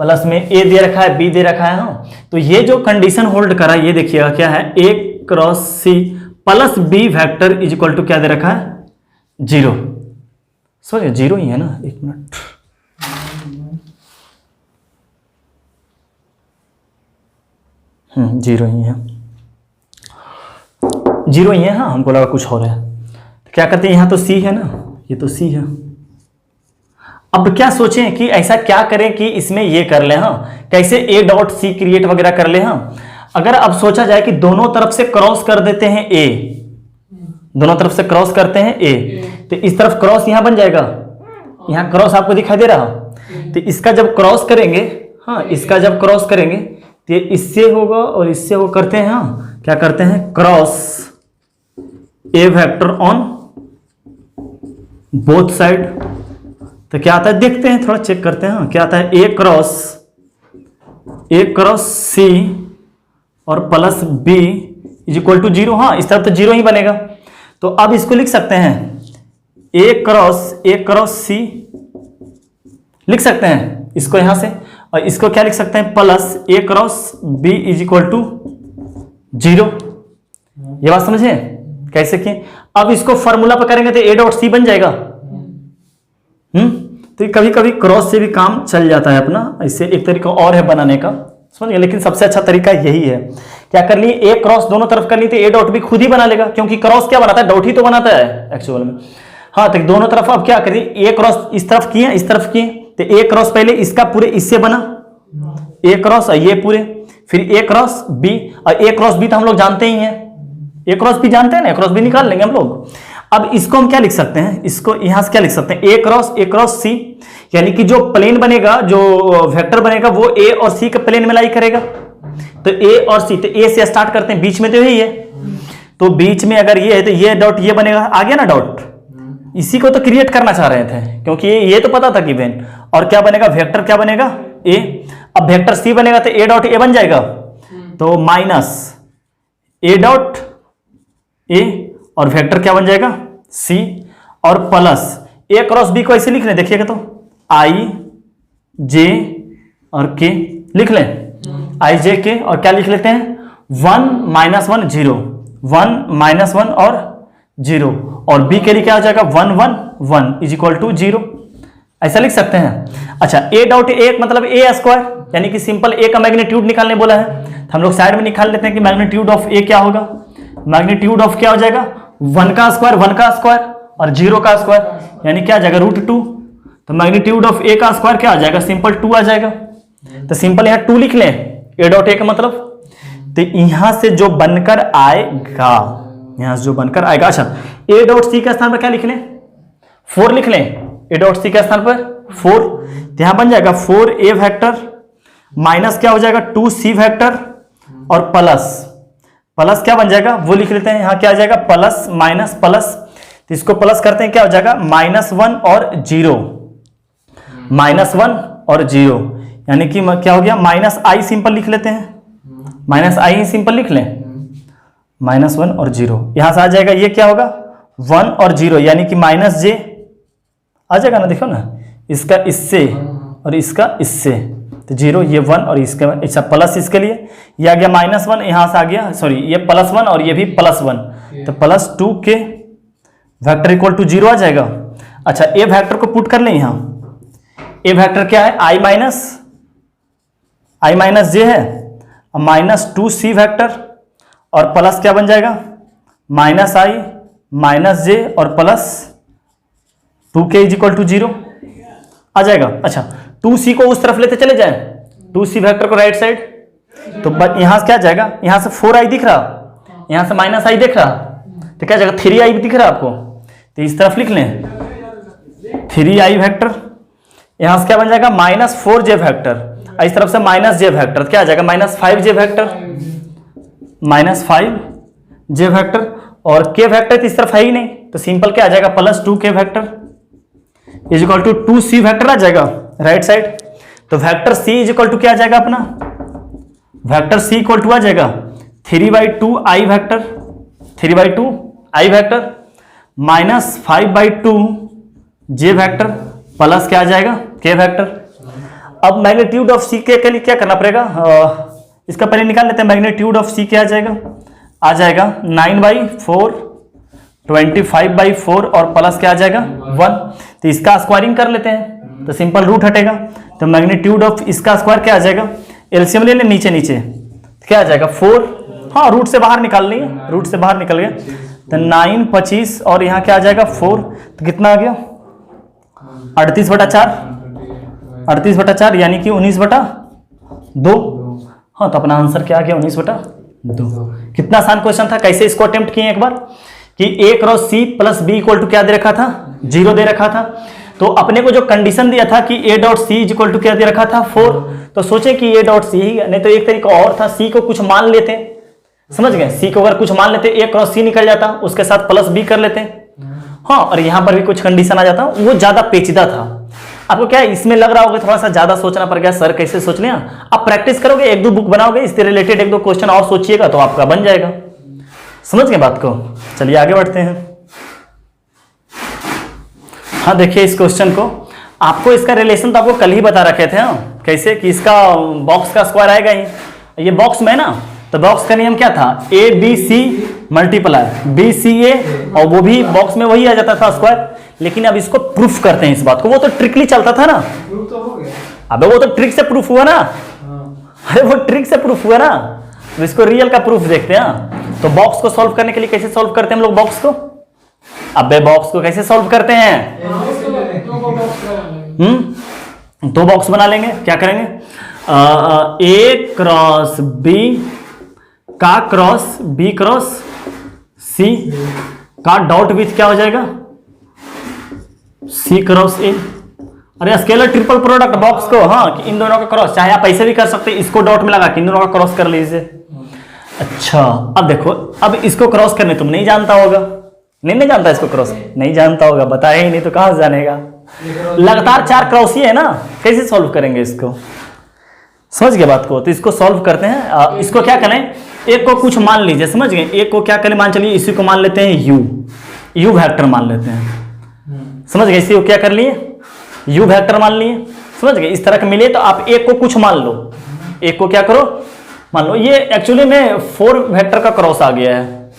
प्लस में ए दे रखा है बी दे रखा है, हाँ तो ये जो कंडीशन होल्ड करा ये देखिएगा क्या है, A cross C plus B vector is equal to क्या दे रखा है 0, सॉरी 0 ही है ना, एक मिनट, जीरो ही है, 0 ही है, हाँ हमको लगा कुछ हो रहा है, तो क्या करते हैं यहाँ तो सी है ना, ये तो सी है। अब क्या सोचें कि ऐसा क्या करें कि इसमें ये कर ले, हाँ कैसे ए डॉट सी क्रिएट वगैरह कर ले, हाँ अगर अब सोचा जाए कि दोनों तरफ से क्रॉस कर देते हैं ए, दोनों तरफ से क्रॉस करते हैं ए, तो इस तरफ क्रॉस यहां बन जाएगा, यहां क्रॉस आपको दिखाई दे रहा, तो इसका जब क्रॉस करेंगे, हाँ इसका जब क्रॉस करेंगे तो ये इससे होगा और इससे वो करते हैं, हाँ क्या करते हैं cross A vector on both side, तो क्या आता है देखते हैं, थोड़ा चेक करते हैं, हाँ क्या आता है ए क्रॉस सी और plus B is equal to 0, हाँ इस तरफ तो 0 ही बनेगा, तो अब इसको लिख सकते हैं ए क्रॉस सी लिख सकते हैं इसको यहां से, और इसको क्या लिख सकते हैं plus A cross B is equal to 0, ये बात समझे कैसे किए। अब इसको फॉर्मूला पर करेंगे तो ए डॉट सी बन जाएगा, तो कभी कभी क्रॉस से भी काम चल जाता है अपना, इससे एक तरीका और है बनाने का, समझ गए, लेकिन सबसे अच्छा तरीका यही है, क्या कर लिए ए क्रॉस दोनों तरफ कर ली तो ए डॉट भी खुद ही बना लेगा, क्योंकि क्रॉस क्या बनाता है, डॉट ही तो बनाता है एक्चुअल में, हाँ तो दोनों तरफ अब क्या करिए, ए क्रॉस इस तरफ किए इस तरफ किए, तो ए क्रॉस पहले इसका पूरे इससे बना ए क्रॉस और ये पूरे, फिर ए क्रॉस बी, और ए क्रॉस बी तो हम लोग जानते ही हैं, ए क्रॉस बी जानते हैं ना, ए क्रॉस बी निकाल लेंगे हम लोग। अब इसको हम क्या लिख सकते हैं, इसको यहां से क्या लिख सकते हैं ए क्रॉस सी, यानी कि जो प्लेन बनेगा, जो वेक्टर बनेगा वो ए और सी के प्लेन में लाई करेगा, तो ए और सी, तो ए से स्टार्ट करते हैं, बीच में तो यही है, तो बीच में अगर ये है तो ये डॉट ये बनेगा, आ गया ना डॉट, इसी को तो क्रिएट करना चाह रहे थे, क्योंकि ये तो पता था कि वेन, और क्या बनेगा वेक्टर क्या बनेगा ए, अब वेक्टर सी बनेगा तो ए डॉट ए बन जाएगा, तो माइनस ए डॉट ए और वेक्टर क्या बन जाएगा सी, और प्लस ए क्रॉस बी को ऐसे लिख लें, देखिएगा तो आई जे और के लिख लें, आई जे के, और क्या लिख लेते हैं 1 - 1 0, 1 - 1 और 0, और बी के लिए क्या हो जाएगा 1 1 1 इज इक्वल टू 0, ऐसा लिख सकते हैं। अच्छा ए डॉट ए मतलब ए स्क्वायर, यानी कि सिंपल ए का मैग्नीट्यूड निकालने बोला है, तो हम लोग साइड में निकाल लेते हैं कि मैग्नीट्यूड ऑफ ए क्या होगा, मैग्नीट्यूड ऑफ क्या हो जाएगा 1 का स्क्वायर और 0 का स्क्वायर, यानी क्या आ जाएगा √2, तो मैग्नीट्यूड ऑफ ए का स्क्वायर क्या आ जाएगा सिंपल 2 आ जाएगा, तो सिंपल यहाँ 2 लिख लें ए डॉट ए का मतलब, तो यहां से जो बनकर आएगा यहाँ से जो बनकर आएगा। अच्छा, ए डॉट सी के स्थान पर क्या लिख लें, 4 लिख लें। ए डॉट सी के स्थान पर 4, तो यहाँ बन जाएगा 4a वेक्टर माइनस क्या हो जाएगा 2c वेक्टर और प्लस क्या बन जाएगा वो लिख लेते हैं। यहाँ क्या आ जाएगा प्लस माइनस प्लस, तो इसको प्लस करते हैं क्या हो जाएगा -1 और 0, -1 और 0, यानी कि क्या हो गया -i सिंपल लिख लेते हैं, -i सिंपल लिख लें, -1 और 0। यहां से आ जाएगा ये क्या होगा 1 और 0, यानी कि -j आ जाएगा ना, देखो ना, इसका इससे और इसका इससे, तो 0 ये 1 और इसके अच्छा प्लस इसके लिए ये आ गया -1, यहां से आ गया सॉरी ये +1 और ये भी +1, तो +2k वेक्टर इक्वल टू 0 आ जाएगा। अच्छा, ए वेक्टर को पुट कर लें यहाँ, ए वेक्टर क्या है i माइनस j है, -2c वेक्टर और प्लस क्या बन जाएगा -i माइनस j और प्लस 2k = 0 आ जाएगा। अच्छा, 2c को उस तरफ लेते चले जाएं, 2c वेक्टर को राइट साइड, तो यहां से क्या जाएगा, यहां से 4i दिख रहा, यहां से -i दिख रहा, तो क्या जाएगा 3i दिख रहा आपको, तो इस तरफ लिख लें 3i वेक्टर, यहां से क्या बन जाएगा -4j वेक्टर, इस तरफ से -j वेक्टर, क्या आ जाएगा -5j वेक्टर, -5j वेक्टर और k वेक्टर इस तरफ है ही नहीं, तो सिंपल क्या आ जाएगा +2k वेक्टर = 2c वेक्टर आ जाएगा राइट साइड। तो वेक्टर c = क्या आ जाएगा अपना, वेक्टर c = आ जाएगा 3/2i vector, 3/2i vector -5/2j vector plus क्या आ जाएगा k वेक्टर। अब मैग्नीट्यूड ऑफ c के लिए क्या करना पड़ेगा, इसका पहले निकाल लेते हैं। मैग्नीट्यूड ऑफ c क्या आ जाएगा 9/4, 25/4 और प्लस क्या आ जाएगा 1, तो इसका स्क्वायरिंग कर लेते हैं, तो सिंपल रूट हटेगा, तो मैग्नीट्यूड ऑफ इसका स्क्वायर क्या आ जाएगा, एलसीएम ले लें नीचे नीचे, क्या आ जाएगा 4, हाँ रूट से बाहर निकाल लेंगे, रूट से बाहर निकल गया, तो 9, 25 और यहाँ क्या आ जाएगा 4, तो कितना आ गया 38/4, 38/4 यानी कि 19/2। हाँ, तो अपना आंसर क्या आ गया 19/2। कितना आसान क्वेश्चन था, कैसे इसको अटेम्प्ट किए एक बार कि a cross c plus b equal to क्या दे रखा था 0 दे रखा था, तो अपने को जो कंडीशन दिया था कि a dot c equal to क्या दे रखा था 4, तो सोचे कि a डॉट c ही, नहीं तो एक तरीका और था c को कुछ मान लेते, समझ गए, c को अगर कुछ मान लेते a क्रॉस c निकल जाता, उसके साथ प्लस b कर लेते, हाँ, और यहां पर भी कुछ कंडीशन आ जाता, वो ज्यादा पेचीदा था। आपको क्या है इसमें लग रहा होगा थोड़ा सा ज्यादा सोचना पड़ गया, सर कैसे सोच लिया, आप प्रैक्टिस करोगे, 1-2 बुक बनाओगे, इससे रिलेटेड 1-2 क्वेश्चन और सोचिएगा तो आपका बन जाएगा। समझ गए बात को, चलिए आगे बढ़ते हैं। हाँ, देखिए इस क्वेश्चन को, आपको इसका रिलेशन तो आपको कल ही बता रखे थे, हाँ, कैसे कि इसका बॉक्स का स्क्वायर आएगा ही, ये बॉक्स में ना, तो बॉक्स का नियम क्या था ABC मल्टीप्लाई BCA, और वो भी बॉक्स में वही आ जाता था स्क्वायर। लेकिन अब इसको प्रूफ करते हैं इस बात को, वो तो ट्रिकली चलता था ना, प्रूफ तो हो गया, अबे वो तो ट्रिक से प्रूफ हुआ ना, अरे वो ट्रिक से प्रूफ हुआ ना, तो इसको रियल का प्रूफ देखते हैं। तो बॉक्स को सॉल्व करने के लिए कैसे सॉल्व करते हैं हम लोग बॉक्स को, अबे बॉक्स को कैसे सॉल्व करते हैं, 2 बॉक्स बना लेंगे, क्या करेंगे A क्रॉस B का क्रॉस B क्रॉस C का डॉट विथ क्या हो जाएगा C क्रॉस A। अरे स्केलर ट्रिपल प्रोडक्ट बॉक्स को, हाँ, कि इन दोनों का क्रॉस, चाहे आप ऐसे भी कर सकते हैं, इसको डॉट में लगा के इन दोनों का क्रॉस कर लीजिए। अच्छा, अब देखो, अब इसको क्रॉस करने तुम नहीं जानता होगा, नहीं जानता इसको क्रॉस, नहीं जानता होगा, बताया ही नहीं तो कहां से जानेगा, लगातार 4 क्रॉस ही है ना, कैसे सॉल्व करेंगे इसको, समझ गए बात को। तो इसको सॉल्व करते हैं, इसको क्या करें, एक को कुछ मान लीजिए, समझ गए, एक को क्या करें, मान चलिए इसी को मान लेते हैं यू वेक्टर मान लेते हैं, समझ गए, इसी को क्या कर लिए यू वेक्टर मान लिए, समझ गए। इस तरह के मिले तो आप एक को कुछ मान लो, एक को क्या करो मान लो, ये एक्चुअली में 4 वेक्टर का क्रॉस आ गया है,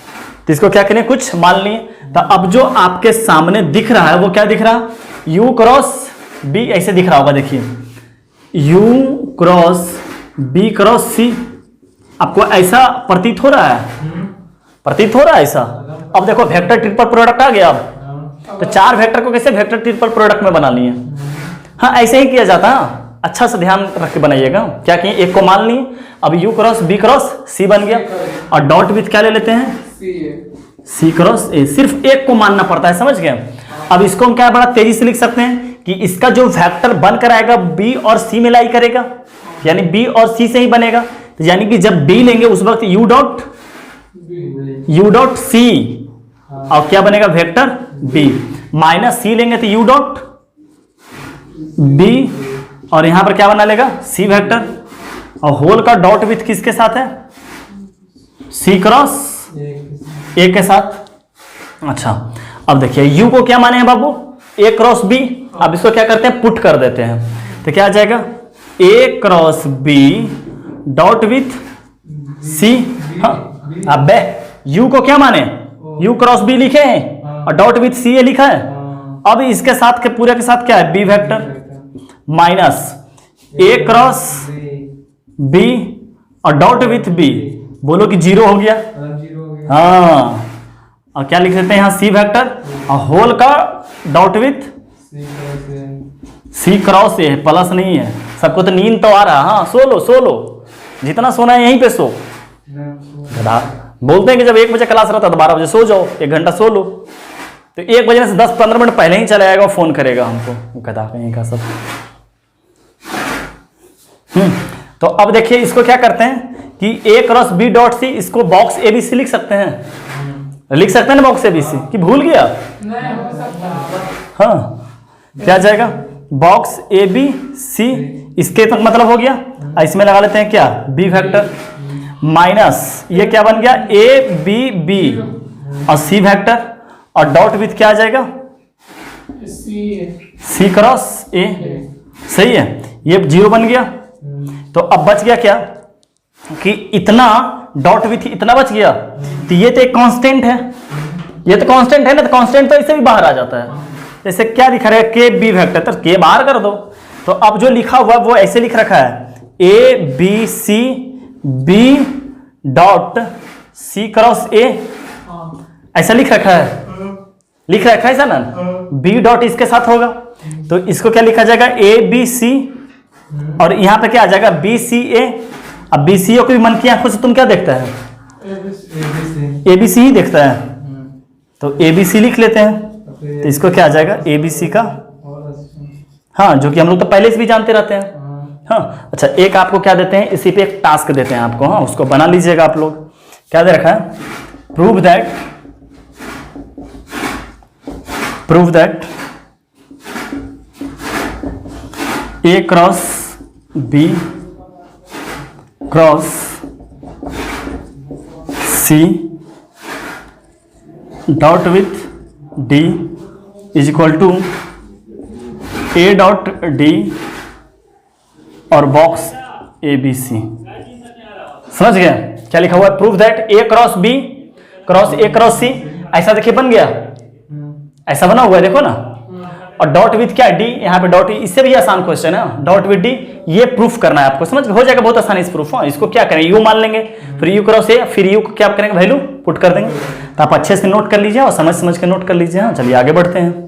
तो इसको क्या करें कुछ मान लिए। तो अब जो आपके सामने दिख रहा है वो क्या दिख रहा, u क्रॉस b ऐसे दिख रहा होगा, देखिए u cross b cross c, आपको ऐसा प्रतीत हो रहा है, प्रतीत हो रहा है ऐसा। अब देखो वेक्टर ट्रिपल प्रोडक्ट आ गया, अब तो 4 वेक्टर को कैसे वेक्टर ट्रिपल प्रोडक्ट में बना लिए, हाँ ऐसे ही किया जाता है, अच्छा से ध्यान रख के बनाइएगा। क्या किए, एक को मान लिए, अब u cross b cross c बन गया, और डॉट विथ क्या ले लेते हैं सी क्रॉस ए, सिर्फ एक को मानना पड़ता है, समझ गए। अब इसको हम क्या बड़ा तेजी से लिख सकते हैं कि इसका जो वेक्टर बनकर आएगा बी और सी में लाई करेगा, यानी बी और सी से ही बनेगा। तो यानी कि जब बी लेंगे उस वक्त यू डॉट सी और क्या बनेगा वेक्टर बी, माइनस सी लेंगे तो यू डॉट बी और यहां पर क्या बना लेगा सी वेक्टर, और होल का डॉट विथ किसके साथ है सी क्रॉस ए के साथ। अच्छा अब देखिए यू को क्या माने हैं बाबू ए क्रॉस बी, अब इसको क्या करते हैं पुट कर देते हैं, तो क्या आ जाएगा A cross B dot with C. हाँ अब यू को क्या माने यू क्रॉस बी लिखे हैं और डॉट विथ सी ए लिखा है। अब इसके साथ के पूरे के साथ क्या है बी वेक्टर माइनस ए क्रॉस बी और डॉट विथ बी, बोलो कि जीरो हो गया। हाँ और क्या लिख देते हैं यहाँ सी वेक्टर और होल का dot with C cross A, plus नहीं है। सबको तो नींद तो आ रहा, हाँ सो लो जितना सोना है यहीं पे सो। बोलते हैं कि जब 1 बजे क्लास रहता है तो 12 बजे सो जाओ, 1 घंटा सो लो, तो 1 बजे से 10-15 मिनट पहले ही चला आएगा, फोन करेगा हमको, वो कहता कहीं का सब। तो अब देखिए इसको क्या करते हैं कि ए क्रॉस बी डॉट सी, इसको बॉक्स ए बी सी लिख सकते हैं, लिख सकते हैं ना बॉक्स ए बी सी, कि भूल गया। हाँ क्या जाएगा बॉक्स ए बी सी, इसके तक मतलब हो गया। इसमें लगा लेते हैं क्या बी वेक्टर माइनस ये क्या बन गया ए बी बी और सी वेक्टर और डॉट विथ क्या आ जाएगा सी क्रॉस ए, सही है, ये जीरो बन गया। तो अब बच गया क्या कि इतना डॉट विथ इतना बच गया, तो ये तो एक कांस्टेंट है, ये तो कांस्टेंट है ना, तो कांस्टेंट तो इससे भी बाहर आ जाता है। जैसे क्या लिखा है के बी वेक्टर, तो के बाहर कर दो। तो अब जो लिखा हुआ वो ऐसे लिख रखा है A B C B dot C cross A, ऐसा लिख रखा है ऐसा ना, बी डॉट इसके साथ होगा, तो इसको क्या लिखा जाएगा ए बी सी और यहां पे क्या आ जाएगा बी सी ए। अब बी सी ए को भी मन की आंखों से तुम क्या देखता है ए बी सी ही देखता है, तो ए बी सी लिख लेते हैं, तो इसको क्या आ जाएगा ए बी सी का, हाँ जो कि हम लोग तो पहले से भी जानते रहते हैं। हाँ अच्छा एक आपको क्या देते हैं, इसी पे एक टास्क देते हैं आपको, हाँ उसको बना लीजिएगा आप लोग। क्या दे रखा है prove that A cross B cross C dot with D is equal to A dot D और बॉक्स ए बी सी। समझ गया क्या लिखा हुआ है prove that A cross B cross A cross C, ऐसा देखिए बन गया, ऐसा बना हुआ है देखो ना, और डॉट विथ क्या डी, यहाँ पे डॉट, इससे भी आसान क्वेश्चन है, डॉट विथ डी, ये प्रूफ करना है आपको, समझ हो जाएगा बहुत आसानी से प्रूफ। इसको क्या करें यू मान लेंगे, फिर यू क्रॉस ए, फिर यू को क्या करेंगे वैल्यू पुट कर देंगे, तो आप अच्छे से नोट कर लीजिए और समझ के नोट कर लीजिए। हाँ चलिए आगे बढ़ते हैं।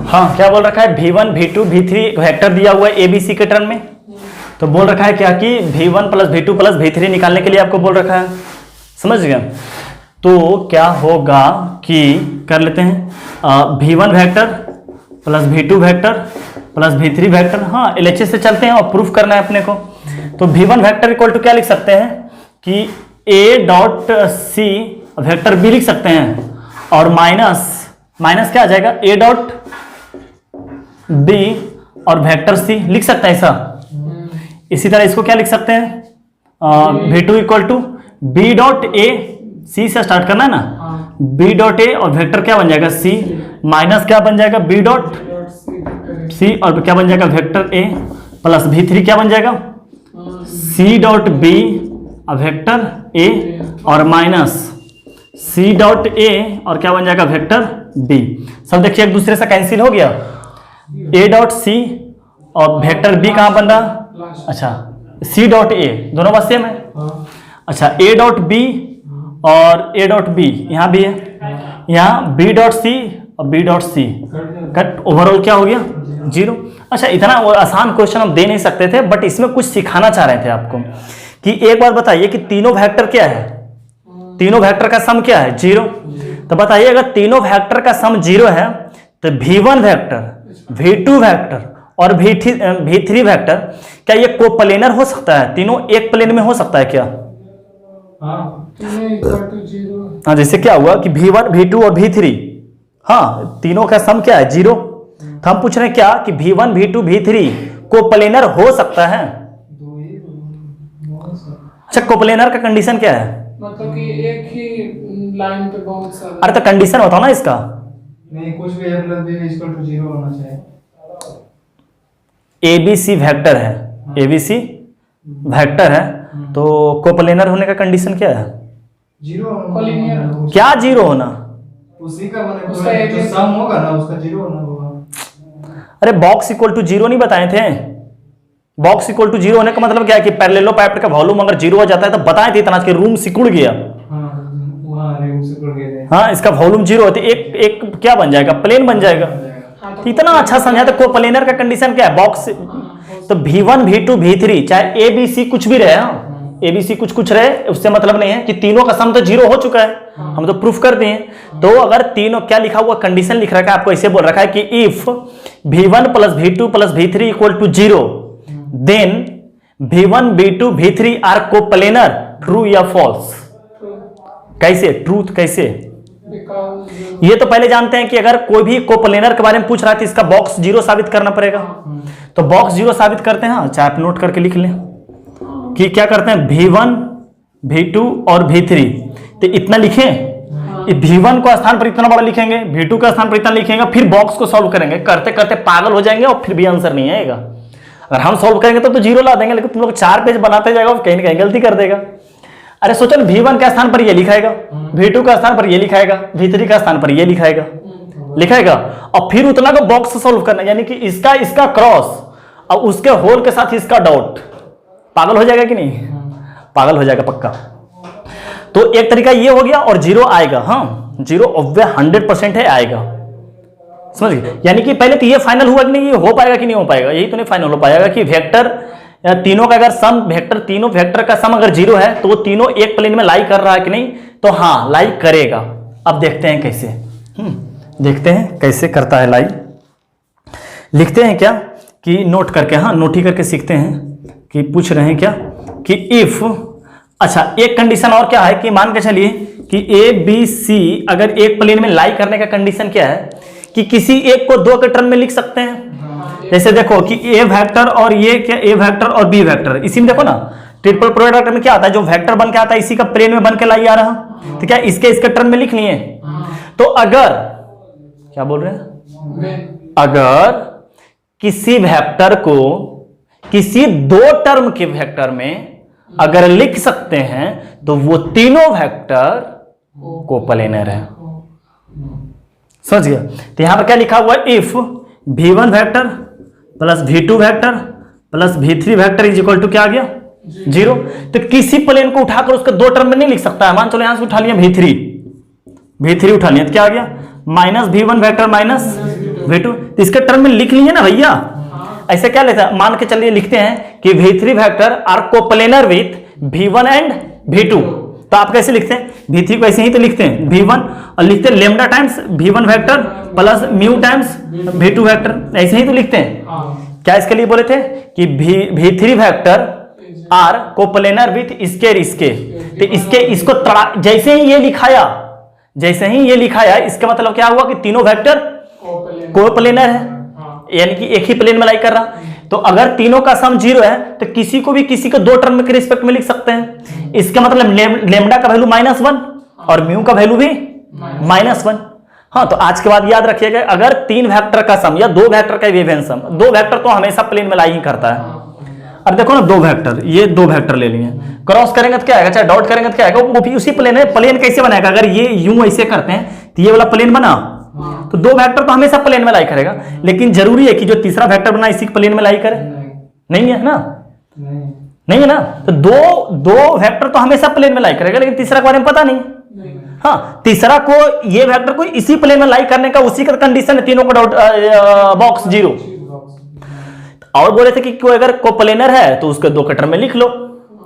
हाँ क्या बोल रखा है V1 V2 V3 वेक्टर दिया हुआ है ABC के टर्म में, तो बोल रखा है क्या कि V1 plus V2 plus V3 निकालने के लिए आपको बोल रखा है, समझ गए। तो क्या होगा कि कर लेते हैं V1 vector plus V2 vector plus V3 vector, हाँ LHS से चलते हैं और प्रूफ करना है अपने को। तो V1 वेक्टर इक्वल टू क्या लिख सकते हैं कि A dot C vector B लिख सकते हैं और माइनस क्या आ जाएगा A डॉट B और वेक्टर C लिख सकते हैं ऐसा। इसी तरह इसको क्या लिख सकते हैं V2 equal to B dot A, C से स्टार्ट करना है ना, B डॉट A और वेक्टर क्या बन जाएगा C माइनस क्या बन जाएगा B डॉट C और क्या बन जाएगा वेक्टर A प्लस V3 क्या बन जाएगा C डॉट B और वेक्टर A और माइनस C डॉट A और क्या बन जाएगा वेक्टर B। सब देखिए एक दूसरे से कैंसिल हो गया, A डॉट C और वेक्टर B कहाँ बन रहा, अच्छा C डॉट A दोनों बात सेम है। अच्छा A डॉट B और A डॉट B यहाँ भी है, यहाँ B डॉट C और B dot C cut, overall क्या हो गया 0। अच्छा इतना आसान क्वेश्चन हम दे नहीं सकते थे, बट इसमें कुछ सिखाना चाह रहे थे आपको कि एक बार बताइए कि तीनों वेक्टर क्या है, तीनों वेक्टर का सम क्या है? 0। तो बताइए अगर तीनों वेक्टर का सम 0 है तो v1 वेक्टर, v2 वेक्टर और v3 वेक्टर क्या ये कोप्लेनर हो सकता है? तीनों एक प्लेन में हो सकता है क्या? हाँ, जैसे क्या हुआ कि v1 v2 और v3, हाँ तीनों का सम क्या है? 0। तो हम पूछ रहे हैं क्या कि v1 v2 v3 कोप्लेनर हो सकता है? अच्छा, कोप्लेनर का कंडीशन क्या है? मतलब कि एक ही लाइन पे बहुत सारे। अरे तो कंडीशन बताओ ना इसका। नहीं, कुछ भी a + b = 0 होना चाहिए। एबीसी वेक्टर है, एबीसी वेक्टर है, तो कोप्लेनर होने का कंडीशन क्या है? 0 कोलिनियर। क्या 0 होना? उसी का बने उसका पूरा एक जो सम होगा ना उसका 0 होना होगा। अरे बॉक्स इक्वल टू 0 नहीं बताए थे? बॉक्स इक्वल टू 0 होने का मतलब क्या है कि पैरेललोपाइपेड का वॉल्यूम अगर 0 हो जाता है तो बताए थे इतना कि रूम सिकुड़ गया। हाँ, इसका वॉल्यूम 0 होते एक क्या बन जाएगा? प्लेन बन जाएगा। तो इतना अच्छा समझा। तो कोप्लेनर का कंडीशन क्या है? बॉक्स। तो v1 v2 v3 चाहे abc कुछ भी रहे, abc कुछ रहे, उससे मतलब नहीं है कि तीनों का सम तो 0 हो चुका है, हम तो प्रूफ कर दिए। तो अगर तीनों क्या लिखा हुआ कंडीशन लिख रखा है आपको, ऐसे बोल रखा है कि if v1 + v2 + v3 = 0 then v1 v2 v3 are coplanar. True या फॉल्स? कैसे ट्रूथ? कैसे? ये तो पहले जानते हैं कि अगर कोई भी कोप्लेनर के बारे में पूछ रहा है तो इसका बॉक्स 0 साबित करना पड़ेगा। तो बॉक्स 0 साबित करते हैं, चाहे आप नोट करके लिख लें कि क्या करते हैं, v1 v2 और v3। तो इतना लिखें, v1 को स्थान पर इतना बड़ा लिखेंगे, v2 का स्थान पर इतना लिखेंगे, फिर बॉक्स को सॉल्व करेंगे। करते करते पागल हो जाएंगे और फिर भी आंसर नहीं आएगा। अगर हम सॉल्व करेंगे तो 0 ला देंगे, लेकिन तुम लोग 4 पेज बनाते जाएगा, कहीं ना कहीं गलती कर देगा। अरे सोचो ना, v1 का स्थान पर ये लिखाएगा, v2 का स्थान पर ये लिखाएगा, v3 का स्थान पर ये लिखाएगा और फिर उतना को बॉक्स सॉल्व करना, यानी कि इसका क्रॉस और उसके होल के साथ इसका डॉट। पागल हो जाएगा कि नहीं? पागल हो जाएगा पक्का। तो एक तरीका ये हो गया और 0 आएगा। हाँ, 0 ऑब्वियस 100% है, आएगा। समझ गए? यानी कि पहले तो ये फाइनल हुआ कि नहीं, ये हो पाएगा कि नहीं हो पाएगा, यही तो नहीं फाइनल हो पाएगा कि वेक्टर तीनों का अगर सम वेक्टर, तीनों वेक्टर का सम अगर 0 है तो वो तीनों एक प्लेन में लाई कर रहा है कि नहीं? तो हाँ, लाई करेगा। अब देखते हैं कैसे। देखते हैं कैसे करता है लाई। लिखते हैं क्या कि नोट करके, हाँ नोट ही करके सीखते हैं कि पूछ रहे हैं क्या कि इफ, अच्छा एक कंडीशन और क्या है कि मान के चलिए कि ए बी सी अगर एक प्लेन में लाई करने का कंडीशन क्या है कि किसी एक को 2 के टर्म में लिख सकते हैं। जैसे देखो कि ए वेक्टर और ये क्या, ए वेक्टर और बी वेक्टर, इसी में देखो ना ट्रिपल प्रोडक्ट में क्या आता है, जो वेक्टर बन के आता है इसी का प्लेन में बन के लाई आ रहा, तो क्या इसके टर्म में लिख लिए। तो अगर क्या बोल रहे हैं, अगर किसी वेक्टर को किसी 2 टर्म के वेक्टर में अगर लिख सकते हैं तो वो तीनों वेक्टर कोप्लेनर है। समझ गया? तो यहां पर क्या लिखा हुआ है, if v1 vector plus v2 vector plus v3 vector is equal to क्या आ गया, 0। तो किसी प्लेन को उठाकर उसके 2 टर्म में नहीं लिख सकता है। मान चलो यहां से उठा लिया v3 उठा लिया तो क्या आ गया, -v1 वेक्टर माइनस v2। तो इसके टर्म में लिख लिए ना भैया। ऐसे क्या लेता है, मान के चलिए लिखते हैं कि v3 vector are coplanar with v1 and v2। तो आप कैसे लिखते हैं, v3 को ऐसे ही तो लिखते हैं v1 और लिखते हैं lambda times v1 vector plus mu times v2 vector, ऐसे ही तो लिखते हैं। क्या इसके लिए बोले थे कि v3 vector are coplanar with इसके तो इसको जैसे ही ये लिखाया इसका मतलब क्या हुआ कि तीनों वेक्टर कोप्लेनर है, यानी कि एक ही प्लेन में लाई कर रहा। तो अगर तीनों का सम 0 है तो किसी को भी किसी को 2 टर्म के रिस्पेक्ट में लिख सकते हैं। इसका मतलब लेमडा का वैल्यू -1 और म्यू का वैल्यू भी -1। हाँ, तो आज के बाद याद रखिएगा, अगर 3 वेक्टर का सम या 2 वेक्टर का इवेंट सम, 2 वेक्टर तो हमेशा प्लेन में लाई ही करता है। अब देखो ना 2 वेक्टर, ये 2 वेक्टर ले लिए, क्रॉस करेंगे तो क्या आएगा, चाहे डॉट करेंगे तो क्या आएगा, वो भी उसी प्लेन है। प्लेन कैसे बनाएगा, अगर ये यूं ऐसे करते हैं तो ये वाला प्लेन बना, तो 2 वेक्टर तो हमेशा प्लेन में लाई करेगा। लेकिन जरूरी है कि जो तीसरा वेक्टर बना इसी प्लेन में लाई करे, नहीं है ना, नहीं है ना। तो दो वेक्टर तो हमेशा प्लेन में लाई करेगा, लेकिन तीसरा के बारे में पता नहीं। हाँ, तीसरा को ये वेक्टर को इसी प्लेन में लाई करने का उसी का कंडीशन है, तीनों को बॉक्स 0। और बोले थे कि कोई अगर कोप्लेनर है तो उसके 2 के टर्म में लिख लो,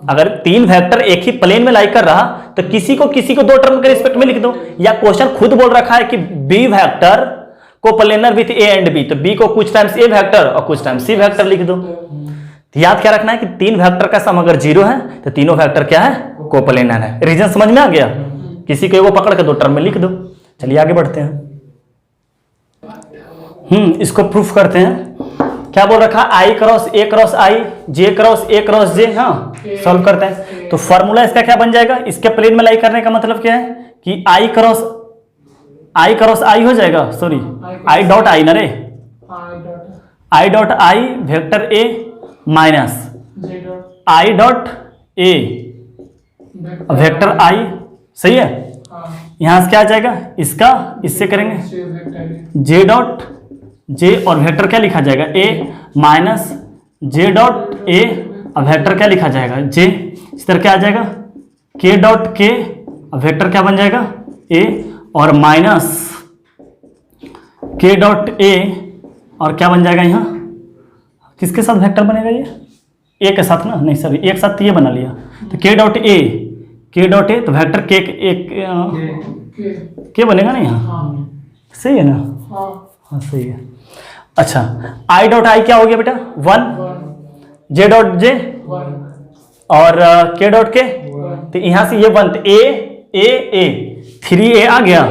अगर 3 वेक्टर एक ही प्लेन में लाई कर रहा तो किसी को 2 टर्म के रिस्पेक्ट में लिख दो, या क्वेश्चन खुद बोल रखा है कि B vector coplanar with A and B, तो बी को कुछ टाइम्स ए वेक्टर और कुछ टाइम्स सी वेक्टर लिख दो। तो याद क्या रखना है कि 3 वेक्टर का सम अगर 0 है तो तीनों वेक्टर क्या है, कोप्लेनर है। रीजन समझ में आ गया? किसी को वो पकड़ के 2 टर्म में लिख दो। चलिए आगे बढ़ते हैं। इसको प्रूफ करते हैं। क्या बोल रखा? I cross A cross I, J cross A cross J. हाँ, सॉल्व करते हैं। तो फॉर्मूला इसका क्या बन जाएगा? इसके प्लेन में लाई करने का मतलब क्या है कि आई क्रॉस आई हो जाएगा, सॉरी आई डॉट आई ना रे, I dot I vector A minus I dot A vector I. सही है? यहां से क्या आ जाएगा? इसका इससे करेंगे जे डॉट जे, और वेक्टर क्या लिखा जाएगा? ए माइनस जे डॉट ए, और वेक्टर क्या लिखा जाएगा? जे। इस तरह क्या आ जाएगा? के डॉट के, और वेक्टर क्या बन जाएगा? ए, और माइनस के डॉट ए, और क्या बन जाएगा यहाँ? किसके साथ वेक्टर बनेगा ये? ए के साथ ना, नहीं सॉरी, एक साथ ये बना लिया। तो के डॉट ए, तो वेक्टर के बनेगा ना यहाँ। सही है ना? हाँ सही है। अच्छा, आई डॉट आई क्या हो गया बेटा? 1, जे डॉट जे, और के डॉट के, तो यहां से ये 1, तो ए 3a आ गया,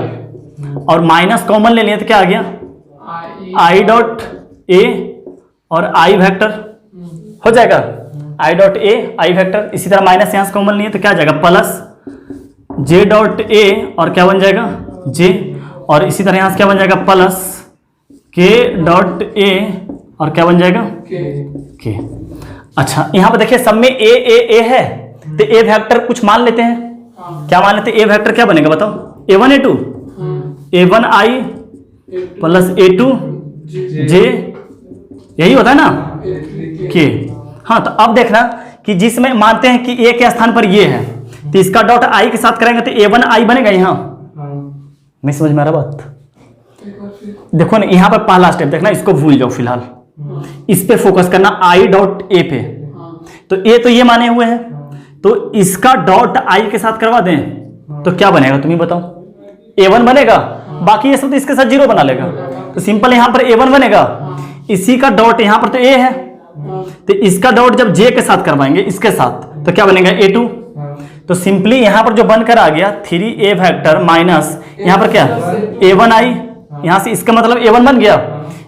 और माइनस कॉमन ले लिया तो क्या आ गया? आई डॉट ए और आई वेक्टर हो जाएगा, आई डॉट ए आई वेक्टर। इसी तरह माइनस यहां से कॉमन लिए तो क्या आ जाएगा? प्लस जे डॉट ए, और क्या बन जाएगा? जे, और इसी तरह यहां से क्या बन जाएगा? प्लस के डॉट ए, और क्या बन जाएगा? के। अच्छा, यहां पर देखिए सब में ए है, तो ए वेक्टर कुछ मान लेते हैं। क्या मान लेते हैं? ए वेक्टर क्या बनेगा बताओ? a1 a2, a1 i plus a2 j, यही होता है ना? के। हाँ, तो अब देखना कि जिसमें मानते हैं कि a के स्थान पर ये है, तो इसका डॉट i के साथ करेंगे तो a1 i बनेगा यहाँ। नहीं समझ में आ रहा बात? देखो ना, यहां पर पहला स्टेप देखना, इसको भूल जाओ फिलहाल, इस पे फोकस करना, आई डॉट ए पे। तो ए तो ये माने हुए हैं, तो इसका डॉट आई के साथ करवा दें तो क्या बनेगा तुम ही बताओ? a1 बनेगा, बाकी ये सब तो इसके साथ 0 बना लेगा, तो सिंपल यहां पर a1 बनेगा। इसी का डॉट यहां पर तो a है, तो इसका डॉट जब j के साथ करवाएंगे इसके साथ तो क्या बनेगा? a2। तो सिंपली यहां पर जो बनकर आ गया 3a वेक्टर माइनस यहां पर क्या? a1 आई, यहां से इसका मतलब a1 बन गया,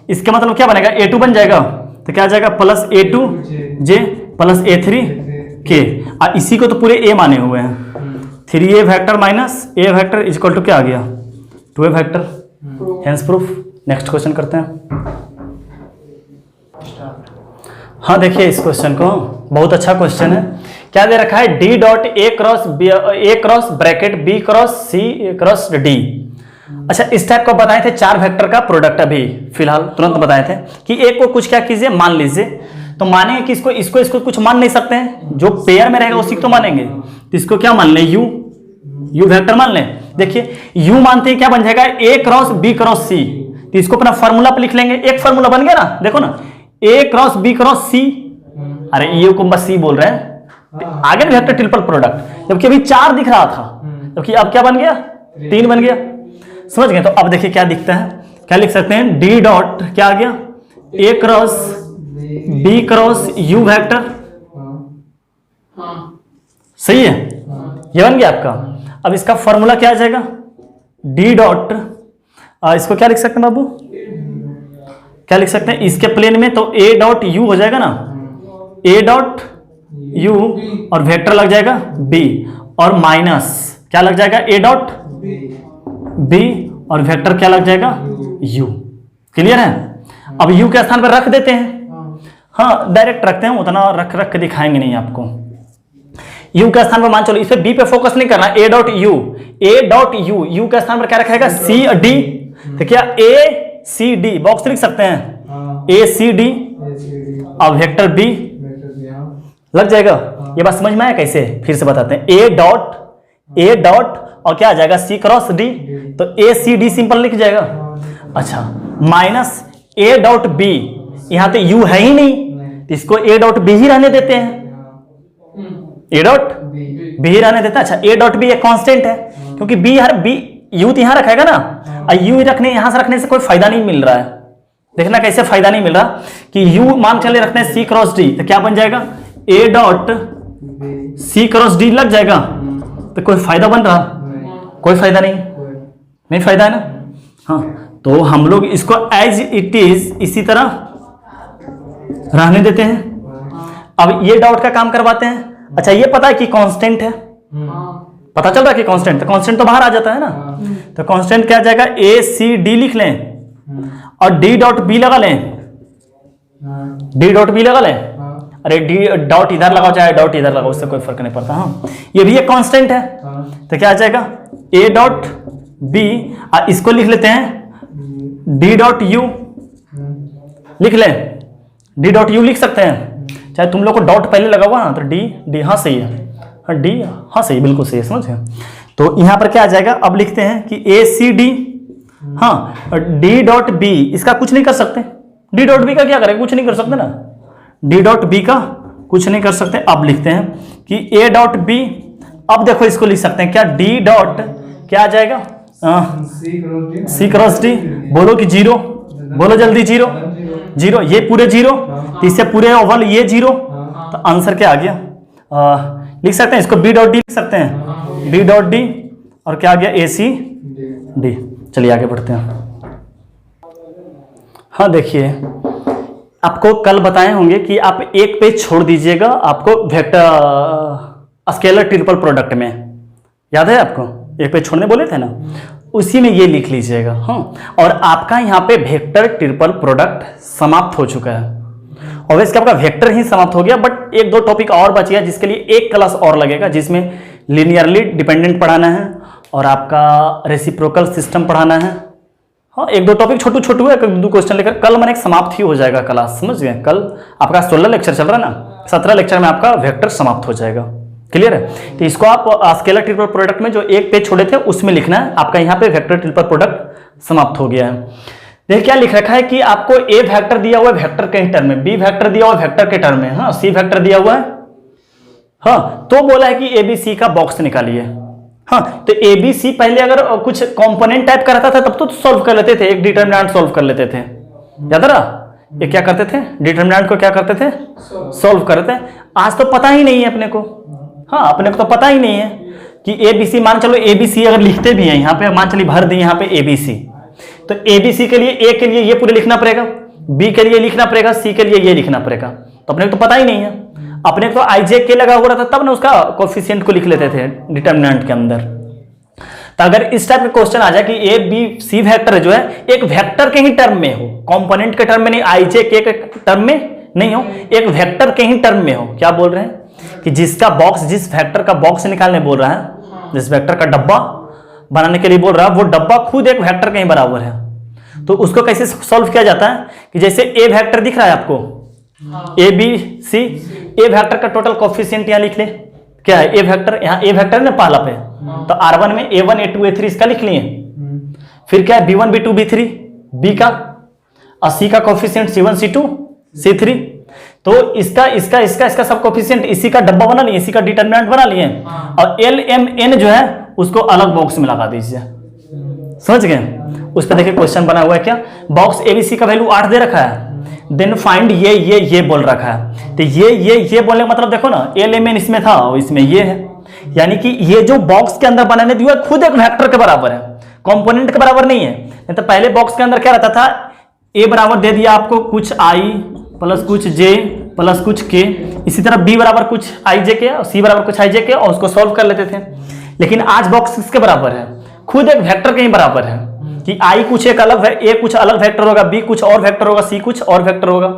इसका मतलब क्या बनेगा? a2 बन जाएगा, तो क्या आ जाएगा? Plus a2 j plus a3 k। और इसी को तो पूरे a माने हुए हैं, 3a vector minus a vector is equal to क्या आ गया? 2a vector. Hence proof. Next question करते हैं। हाँ देखिए इस क्वेश्चन को, बहुत अच्छा क्वेश्चन है। क्या दे रखा है? D dot A cross bracket B cross C cross D. अच्छा, इस टाइप को बताए थे 4 वेक्टर का प्रोडक्ट, अभी फिलहाल तुरंत बताए थे कि एक को कुछ क्या कीजिए, मान लीजिए। तो मानेंगे कि इसको कुछ मान नहीं सकते हैं, जो पेयर में रहेगा उसी को तो मानेंगे। तो इसको क्या मान ले? यू वेक्टर मान ले। देखिए यू मानते हैं क्या बन जाएगा? ए क्रॉस बी क्रॉस सी। तो इसको अपना फॉर्मूला पे लिख लेंगे, एक फॉर्मूला बन गया ना। देखो ना, ए क्रॉस बी क्रॉस सी, अरे ये को बस सी बोल रहे हैं, आगे वेक्टर ट्रिपल प्रोडक्ट, जबकि अभी 4 दिख रहा था, जबकि अब क्या बन गया? 3 बन गया। समझ गए? तो अब देखिए क्या दिखता है, क्या लिख सकते हैं? डी डॉट क्या आ गया? A cross B cross U vector. सही है, ये बन गया आपका। अब इसका फॉर्मूला क्या आ जाएगा? डी डॉट, इसको क्या लिख सकते हैं बाबू? क्या लिख सकते हैं इसके प्लेन में? तो ए डॉट यू हो जाएगा ना, ए डॉट यू, और वेक्टर लग जाएगा बी, और माइनस क्या लग जाएगा? ए डॉट बी, और वेक्टर क्या लग जाएगा? यू। क्लियर है? अब यू के स्थान पर रख देते हैं। हाँ डायरेक्ट रखते हैं, उतना रख के दिखाएंगे नहीं आपको। यू के स्थान पर मान चलो, इस पे बी पे फोकस नहीं करना, ए डॉट यू, यू के स्थान पर क्या रखेगा? C D. तो क्या ए सी डी बॉक्स लिख सकते हैं, ए सी डी, और वेक्टर बी लग जाएगा। ये बात समझ में आया कैसे? फिर से बताते हैं, ए डॉट और क्या आ जाएगा? सी क्रॉस डी, तो ए सी डी सिंपल लिख जाएगा। अच्छा, माइनस ए डॉट बी, यहां तो यू है ही नहीं, इसको ए डॉट बी ही रहने देते हैं। ए डॉट बी बी ही रहने देता है। अच्छा, ए डॉट बी एक कांस्टेंट है, क्योंकि बी यार बी यू तो यहाँ रखेगा ना, और यू रखने यहां से रखने से कोई फायदा नहीं मिल रहा है। देखना कैसे फायदा नहीं मिल रहा कि यू मान चले रखने सी क्रॉस डी, तो क्या बन जाएगा A dot B C cross D लग जाएगा, तो कोई फायदा बन रहा? नहीं कोई फायदा नहीं, कोई नहीं फायदा है ना। हाँ, तो हम लोग इसको एज इट इज इसी तरह रहने देते हैं। अब ये डॉट का काम करवाते हैं। अच्छा, ये पता है कि कांस्टेंट है, पता चल रहा है कि कांस्टेंट, तो कांस्टेंट तो बाहर आ जाता है ना। तो कांस्टेंट क्या आ जाएगा, ए सी डी लिख लें और डी डॉट बी लगा लें, डी डॉट बी लगा लें। अरे डी डॉट इधर लगाओ चाहे डॉट इधर लगाओ, उससे कोई फर्क नहीं पड़ता। हाँ, ये भी एक कांस्टेंट है, तो क्या आ जाएगा ए डॉट बी, इसको लिख लेते हैं डी डॉट यू लिख लें, डी डॉट यू लिख सकते हैं, चाहे तुम लोग को डॉट पहले लगा हुआ ना, तो डी डी हाँ सही है, हाँ डी हाँ सही, बिल्कुल सही है, समझ गए। तो यहाँ पर क्या आ जाएगा, अब लिखते हैं कि ए सी डी, हाँ डी डॉट बी, इसका कुछ नहीं कर सकते, डी डॉट बी का क्या करेंगे, कुछ नहीं कर सकते ना, डी डॉट बी का कुछ नहीं कर सकते। अब लिखते हैं कि ए डॉट बी, अब देखो इसको लिख सकते हैं क्या, डी डॉट क्या आ जाएगा, सी क्रॉस डी, बोलो कि जीरो, बोलो जल्दी, जीरो जीरो, ये पूरे जीरो, तो इससे पूरे ओवल ये जीरो, तो आंसर क्या आ गया, लिख सकते हैं इसको बी डॉट डी लिख सकते हैं, बी डॉट डी, और क्या आ गया ए सी डी। चलिए आगे बढ़ते हैं। हाँ देखिए, आपको कल बताए होंगे कि आप एक पेज छोड़ दीजिएगा, आपको वेक्टर स्केलर ट्रिपल प्रोडक्ट में, याद है आपको एक पेज छोड़ने बोले थे ना, उसी में ये लिख लीजिएगा। हाँ, और आपका यहाँ पे वेक्टर ट्रिपल प्रोडक्ट समाप्त हो चुका है। ऑब्वियसली आपका वेक्टर ही समाप्त हो गया, बट एक दो टॉपिक और बच गया जिसके लिए एक क्लास और लगेगा, जिसमें लिनियरली डिपेंडेंट पढ़ाना है और आपका रेसिप्रोकल सिस्टम पढ़ाना है। हाँ, एक दो टॉपिक छोटू छोटू है, दो क्वेश्चन लेकर कल मैंने एक समाप्त ही हो जाएगा क्लास, समझ गए। कल आपका 16 लेक्चर चल रहा है ना, 17 लेक्चर में आपका वेक्टर समाप्त हो जाएगा। क्लियर है? तो इसको आप स्केलर ट्रिपल प्रोडक्ट में जो एक पेज छोड़े थे उसमें लिखना है, आपका यहाँ पे वेक्टर ट्रिपल प्रोडक्ट समाप्त हो गया है। देखिए क्या लिख रखा है कि आपको ए वेक्टर दिया हुआ है वेक्टर के टर्म में, बी वेक्टर दिया हुआ है वेक्टर के टर्म में, हाँ सी वेक्टर दिया हुआ है, हाँ तो बोला है कि ए बी सी का बॉक्स निकालिए। हाँ, तो ए बी सी पहले अगर कुछ कंपोनेंट टाइप का रहता था तब तो सॉल्व कर लेते थे, एक डिटरमिनेंट सॉल्व कर लेते थे, याद रहा? ये क्या करते थे, डिटरमिनेंट को क्या करते थे, सॉल्व करते थे। आज तो पता ही नहीं है अपने को, हाँ अपने को तो पता ही नहीं है कि ए बी सी, मान चलो ए बी सी अगर लिखते भी हैं यहाँ पे, मान चलिए भर दिए यहाँ पे ए बी सी, तो ए बी सी के लिए ए के लिए ये पूरे लिखना पड़ेगा, बी के लिए लिखना पड़ेगा, सी के लिए ये लिखना पड़ेगा, तो अपने को तो पता ही नहीं है। अपने को तो आई जे के लगा हुआ था तब ना उसका कोफिशिएंट को लिख लेते थे डिटरमिनेंट के अंदर। तो अगर इस टाइप का क्वेश्चन आ जाए कि ए बी सी वेक्टर जो है एक वेक्टर के ही टर्म में हो, कंपोनेंट के टर्म में नहीं, आई जे के टर्म में नहीं हो, एक वेक्टर के ही टर्म में हो, क्या बोल रहे हैं कि जिसका बॉक्स, जिस वेक्टर का बॉक्स निकालने बोल रहा है, जिस वेक्टर का डब्बा बनाने के लिए बोल रहा है, वो डब्बा खुद एक वेक्टर के ही बराबर है। तो उसको कैसे सॉल्व किया जाता है कि जैसे ए वेक्टर दिख रहा है आपको, A B C, A vector का टोटल कोफिशिएंट यहाँ लिख ले, क्या है ए वेक्टर, यहाँ ए वेक्टर ना पहला पे, तो R1 में A1 A2 A3 इसका लिख लिए, फिर क्या है B1 B2 B3 बी का, और सी का कोफिशिएंट C1 C2 C3, तो इसका इसका इसका इसका सब कोफिशिएंट इसी का डब्बा बना लिए, इसी का डिटरमिनेंट बना लिए, और L M N जो है उसको अलग बॉक्स में लगा दीजिए, समझ गए? उस पर देखिए क्वेश्चन बना हुआ है क्या, बॉक्स एबीसी का वैल्यू 8 दे रखा है, देन फाइंड ये बोल रखा है, तो ये बोलने का मतलब देखो ना, एल एम एन इसमें था और इसमें ये है, यानी कि ये जो बॉक्स के अंदर बनाने दिया है खुद एक वेक्टर के बराबर है, कंपोनेंट के बराबर नहीं है। नहीं तो पहले बॉक्स के अंदर क्या रहता था, ए बराबर दे दिया आपको कुछ आई प्लस कुछ जे प्लस कुछ के, इसी तरह बी बराबर कुछ आई जे के और सी बराबर कुछ आई जे के, और उसको सॉल्व कर लेते थे। लेकिन आज बॉक्स किसके बराबर है, खुद एक वेक्टर के ही बराबर है, कि आई कुछ एक अलग है, ए कुछ अलग वेक्टर होगा, बी कुछ और वेक्टर होगा, सी कुछ और वेक्टर होगा।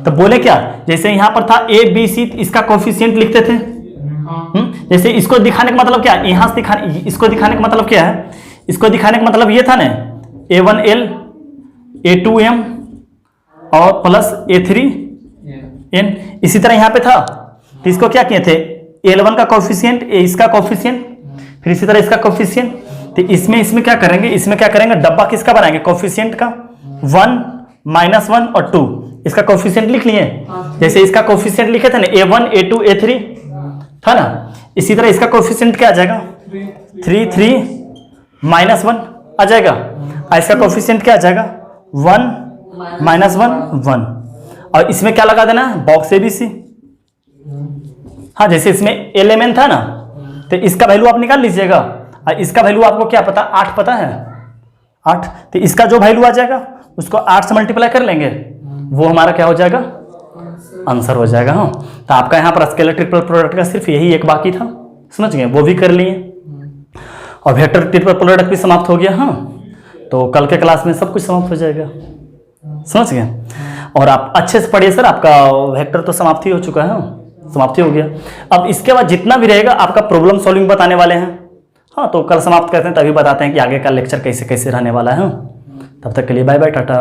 तो बोले क्या, जैसे यहां पर था ए बी सी, इसका कोफिशिएंट लिखते थे, जैसे इसको दिखाने का मतलब क्या है, यहां से दिखाने, इसको दिखाने का मतलब क्या है, इसको दिखाने का मतलब ये था ना, A1L A2M और प्लस A3N, इसी तरह यहां पे था, तो इसको क्या किए थे, L1 का कोफिशिएंट, इसका कोफिशिएंट, फिर इसी तरह इसका कोफिशिएंट, तो इसमें क्या करेंगे, इसमें क्या करेंगे, डब्बा किसका बनाएंगे, कोफिशिएंट का, 1 -1 और 2, इसका कोफिशिएंट लिख लिए, जैसे इसका कोफिशिएंट लिखे थे ना A1 A2 A3, था ना। इसी तरह इसका कोफिशिएंट क्या आ जाएगा, 3 3 -1 आ जाएगा। और इसका कोफिशिएंट क्या आ जाएगा, 1 -1 1। और इसमें क्या लगा देना है, बॉक्स ABC। हाँ, जैसे इसमें LMN था ना, तो इसका वैल्यू आप निकाल लीजिएगा। और इसका वैल्यू आपको क्या पता, 8 पता है, 8। तो इसका जो वैल्यू आ जाएगा उसको 8 से मल्टीप्लाई कर लेंगे, वो हमारा क्या हो जाएगा, आंसर हो जाएगा। हाँ, तो आपका यहाँ पर स्केलर ट्रिपल प्रोडक्ट का सिर्फ यही एक बाकी था, समझ गए, वो भी कर लिए। और वेक्टर ट्रिपल प्रोडक्ट भी समाप्त हो गया। हाँ, तो कल के क्लास में सब कुछ समाप्त हो जाएगा, समझ गए। और आप अच्छे से पढ़िए सर, आपका वेक्टर तो समाप्ति हो चुका है। हाँ, समाप्ति हो गया। अब इसके बाद जितना भी रहेगा आपका प्रॉब्लम सॉल्विंग बताने वाले हैं। हाँ, तो कल समाप्त करते हैं, तभी बताते हैं कि आगे का लेक्चर कैसे कैसे रहने वाला है। तब तक के लिए बाय बाय, टाटा।